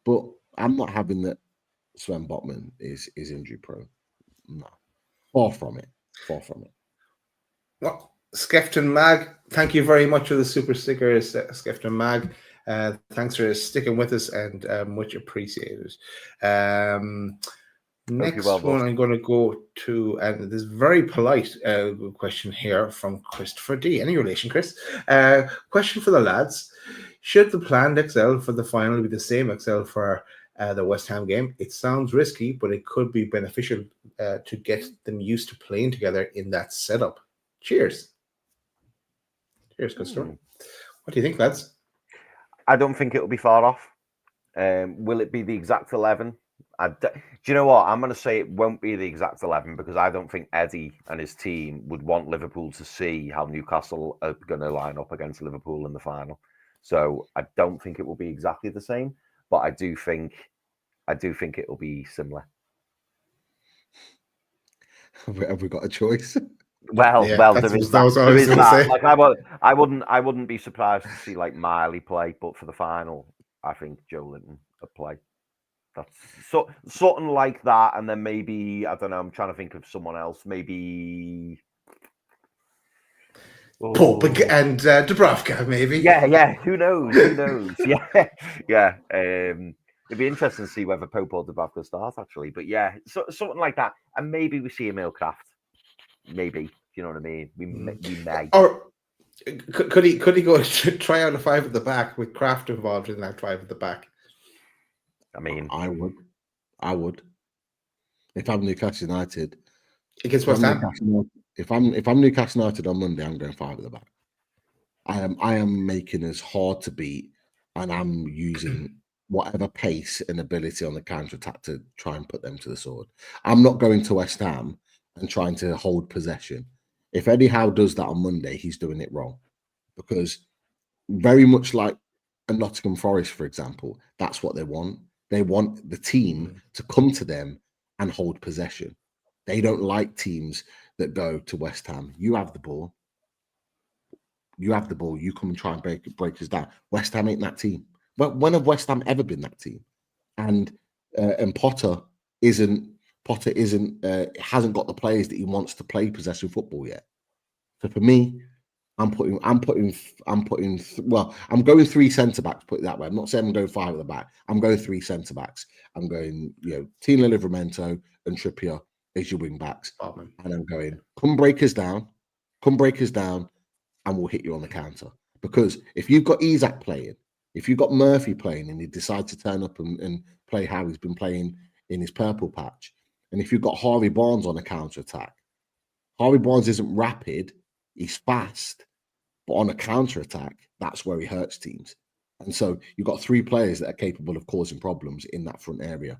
But I'm not having that Sven Botman is injury prone. No. Far from it. Far from it. Well, Skefton Mag, thank you very much for the super stickers, Skefton Mag. Thanks for sticking with us and much appreciated. Next one I'm going to go to, and this very polite question here from Christopher D. Any relation, Chris? Question for the lads. Should the planned XL for the final be the same XL for the West Ham game? It sounds risky, but it could be beneficial to get them used to playing together in that setup. Cheers. Cheers, good story. What do you think, lads? I don't think it'll be far off. Will it be the exact 11? Do you know what? I'm going to say it won't be the exact 11 because I don't think Eddie and his team would want Liverpool to see how Newcastle are going to line up against Liverpool in the final. So I don't think it will be exactly the same, but I do think it will be similar. Have we got a choice? Well, Yeah, there is that. Like I wouldn't be surprised to see like Miley play, but for the final, I think Joe Linton would play. That's something like that, and then maybe I don't know. I'm trying to think of someone else. Maybe Pope and Dubravka, maybe. Yeah. Who knows? Yeah. It'd be interesting to see whether Pope or Dubravka start actually. But yeah, something like that, and maybe we see Emil Kraft. Maybe, you know what I mean. We may. Or could he go try out a 5 at the back with Kraft involved in that 5 at the back? I mean, I would. If I'm Newcastle United, against West Ham. If I'm Newcastle United on Monday, I'm going 5 at the back. I am making us hard to beat, and I'm using whatever pace and ability on the counter attack to try and put them to the sword. I'm not going to West Ham and trying to hold possession. If Eddie Howe does that on Monday, he's doing it wrong, because very much like a Nottingham Forest, for example, that's what they want. They want the team to come to them and hold possession. They don't like teams that go to West Ham. You have the ball. You have the ball. You come and try and break us down. West Ham ain't that team. But when have West Ham ever been that team? And Potter hasn't got the players that he wants to play possession football yet. So for me, I'm going 3 centre backs. Put it that way. I'm not saying I'm going 5 at the back. I'm going 3 centre backs. I'm going, Tino Livramento and Trippier as your wing backs, and I'm going come break us down, and we'll hit you on the counter. Because if you've got Isak playing, if you've got Murphy playing, and he decides to turn up and play how he's been playing in his purple patch, and if you've got Harvey Barnes on a counter attack, Harvey Barnes isn't rapid. He's fast, but on a counter-attack, that's where he hurts teams. And so you've got 3 players that are capable of causing problems in that front area.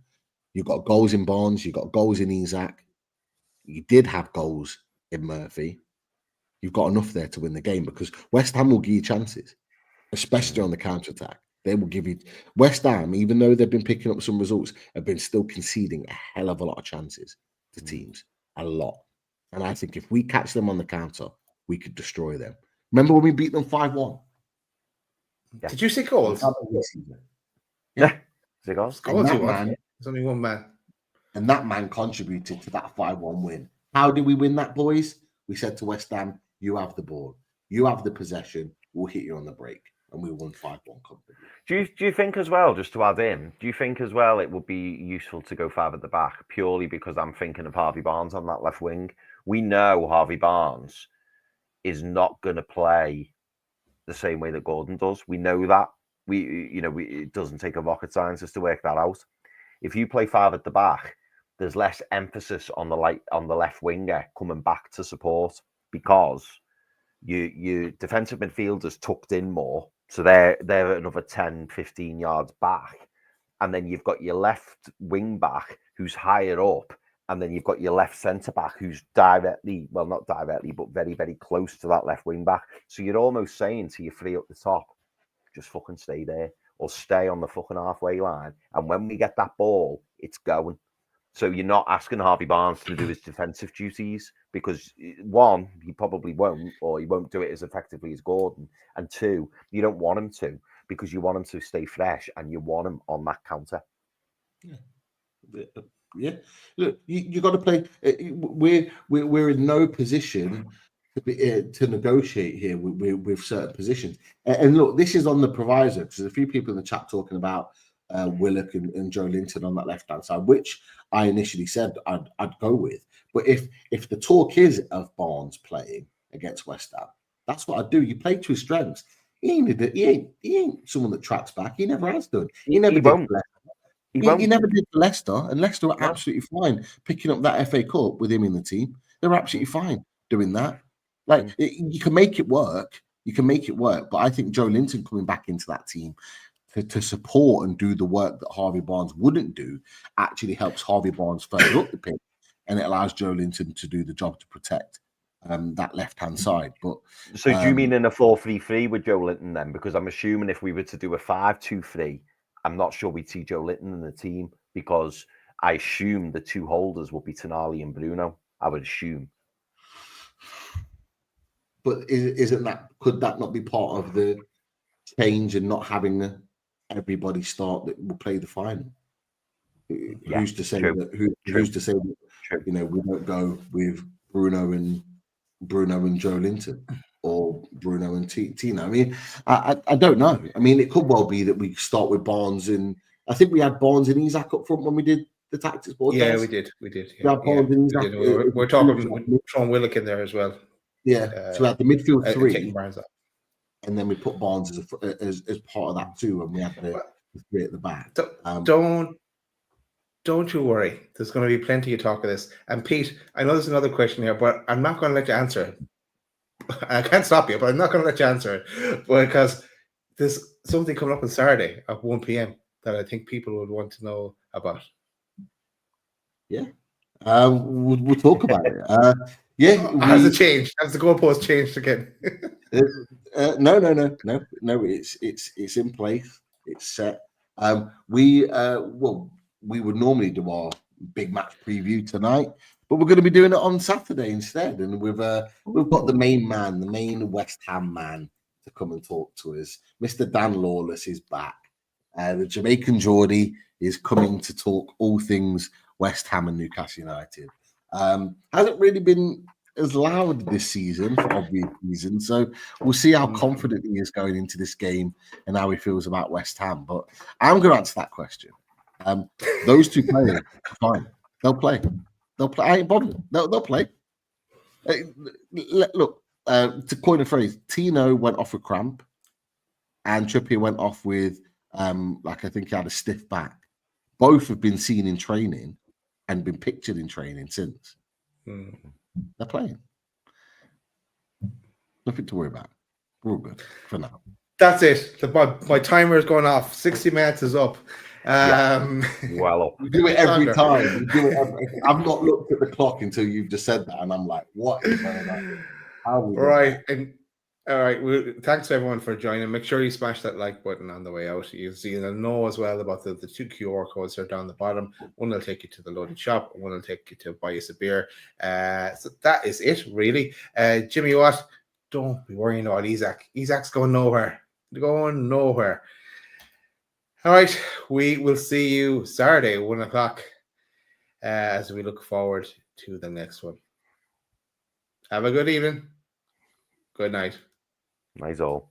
You've got goals in Barnes, you've got goals in Isak. You did have goals in Murphy. You've got enough there to win the game because West Ham will give you chances, especially on the counter-attack. They will give you... West Ham, even though they've been picking up some results, have been still conceding a hell of a lot of chances to teams. A lot. And I think if we catch them on the counter, we could destroy them. Remember when we beat them 5-1? Yeah. Did you see goals? Yeah. Goals. There's only one man. And that man contributed to that 5-1 win. How did we win that, boys? We said to West Ham, you have the ball. You have the possession. We'll hit you on the break. And we won 5-1 comfortably. Do you think as well, just to add in, do you think as well it would be useful to go 5 at the back purely because I'm thinking of Harvey Barnes on that left wing? We know Harvey Barnes is not going to play the same way that Gordon does. We know that. It doesn't take a rocket scientist to work that out. If you play 5 at the back, there's less emphasis on the left winger coming back to support because your defensive midfielders tucked in more. So they're another 10, 15 yards back. And then you've got your left wing back who's higher up. And then you've got your left centre-back who's not directly, but very, very close to that left wing-back. So you're almost saying to your 3 up the top, just fucking stay there or stay on the fucking halfway line. And when we get that ball, it's going. So you're not asking Harvey Barnes to do his defensive duties because, 1, he probably won't, or he won't do it as effectively as Gordon. And 2, you don't want him to because you want him to stay fresh and you want him on that counter. Yeah. Yeah, look, you got to play. We're in no position to negotiate here with certain positions. And look, this is on the proviso because there's a few people in the chat talking about Willock and Joe Linton on that left hand side, which I initially said I'd go with. But if the talk is of Barnes playing against West Ham, that's what I'd do. You play to his strengths. He ain't someone that tracks back. He never has done. He never did. He never did for Leicester, and Leicester were absolutely fine picking up that FA Cup with him in the team. They were absolutely fine doing that. You can make it work. But I think Joe Linton coming back into that team to support and do the work that Harvey Barnes wouldn't do actually helps Harvey Barnes further up the pitch, and it allows Joe Linton to do the job to protect that left-hand side. But so do you mean in a 4-3-3 with Joe Linton then? Because I'm assuming if we were to do a 5-2-3, I'm not sure we'd see Joe Linton in the team because I assume the 2 holders will be Tonali and Bruno. I would assume. But could that not be part of the change and not having everybody start that will play the final? Yeah, who's to say that? Who's to say that? We won't go with Bruno and Joe Linton or Bruno and Tino. I mean, I don't know. I mean, it could well be that we start with Barnes and I think we had Barnes and Isak up front when we did the tactics board. Yeah, we did. Yeah. We're talking Sean Willock in there as well. Yeah, so we had the midfield 3, and then we put Barnes as part of that too, and we had the 3 at the back. Don't you worry. There's going to be plenty of talk of this. And Pete, I know there's another question here, but I'm not going to let you answer it. I can't stop you, but I'm not going to let you answer it because there's something coming up on Saturday at 1 p.m. that I think people would want to know about. Yeah, we'll talk about it. Has it changed? Has the goalpost changed again? No. It's in place. It's set. We would normally do our big match preview tonight, but we're going to be doing it on Saturday instead. And we've got the main man, the main West Ham man, to come and talk to us. Mr. Dan Lawless is back. The Jamaican Geordie is coming to talk all things West Ham and Newcastle United. Hasn't really been as loud this season for obvious reasons, so we'll see how confident he is going into this game and how he feels about West Ham. But I'm going to answer that question. Those two players, fine. They'll play. I ain't bothered. They'll play. Look, to coin a phrase, Tino went off with cramp, and Trippier went off with I think he had a stiff back. Both have been seen in training and been pictured in training since. They're playing. Nothing to worry about. We're all good for now. That's it. My timer is going off. 60 minutes is up. Well, we do it every time. I've not looked at the clock until you've just said that, and I'm like, what is going on? Right. And all right. Thanks everyone for joining. Make sure you smash that like button on the way out. You see, and know as well about the two QR codes are down the bottom. One will take you to the loaded shop, and one will take you to buy us a beer. So that is it, really. Jimmy Watt, don't be worrying about Isaac. Isaac's going nowhere. Going nowhere. All right. We will see you Saturday, 1:00, as we look forward to the next one. Have a good evening. Good night. Nice all.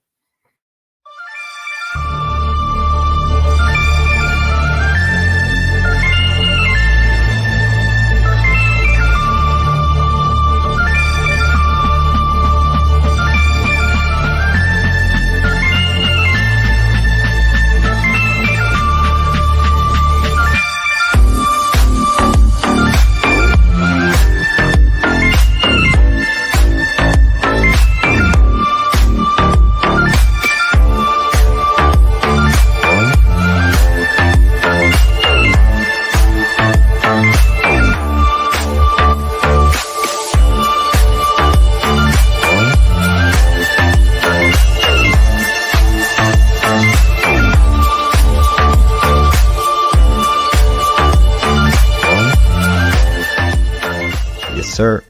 Sir.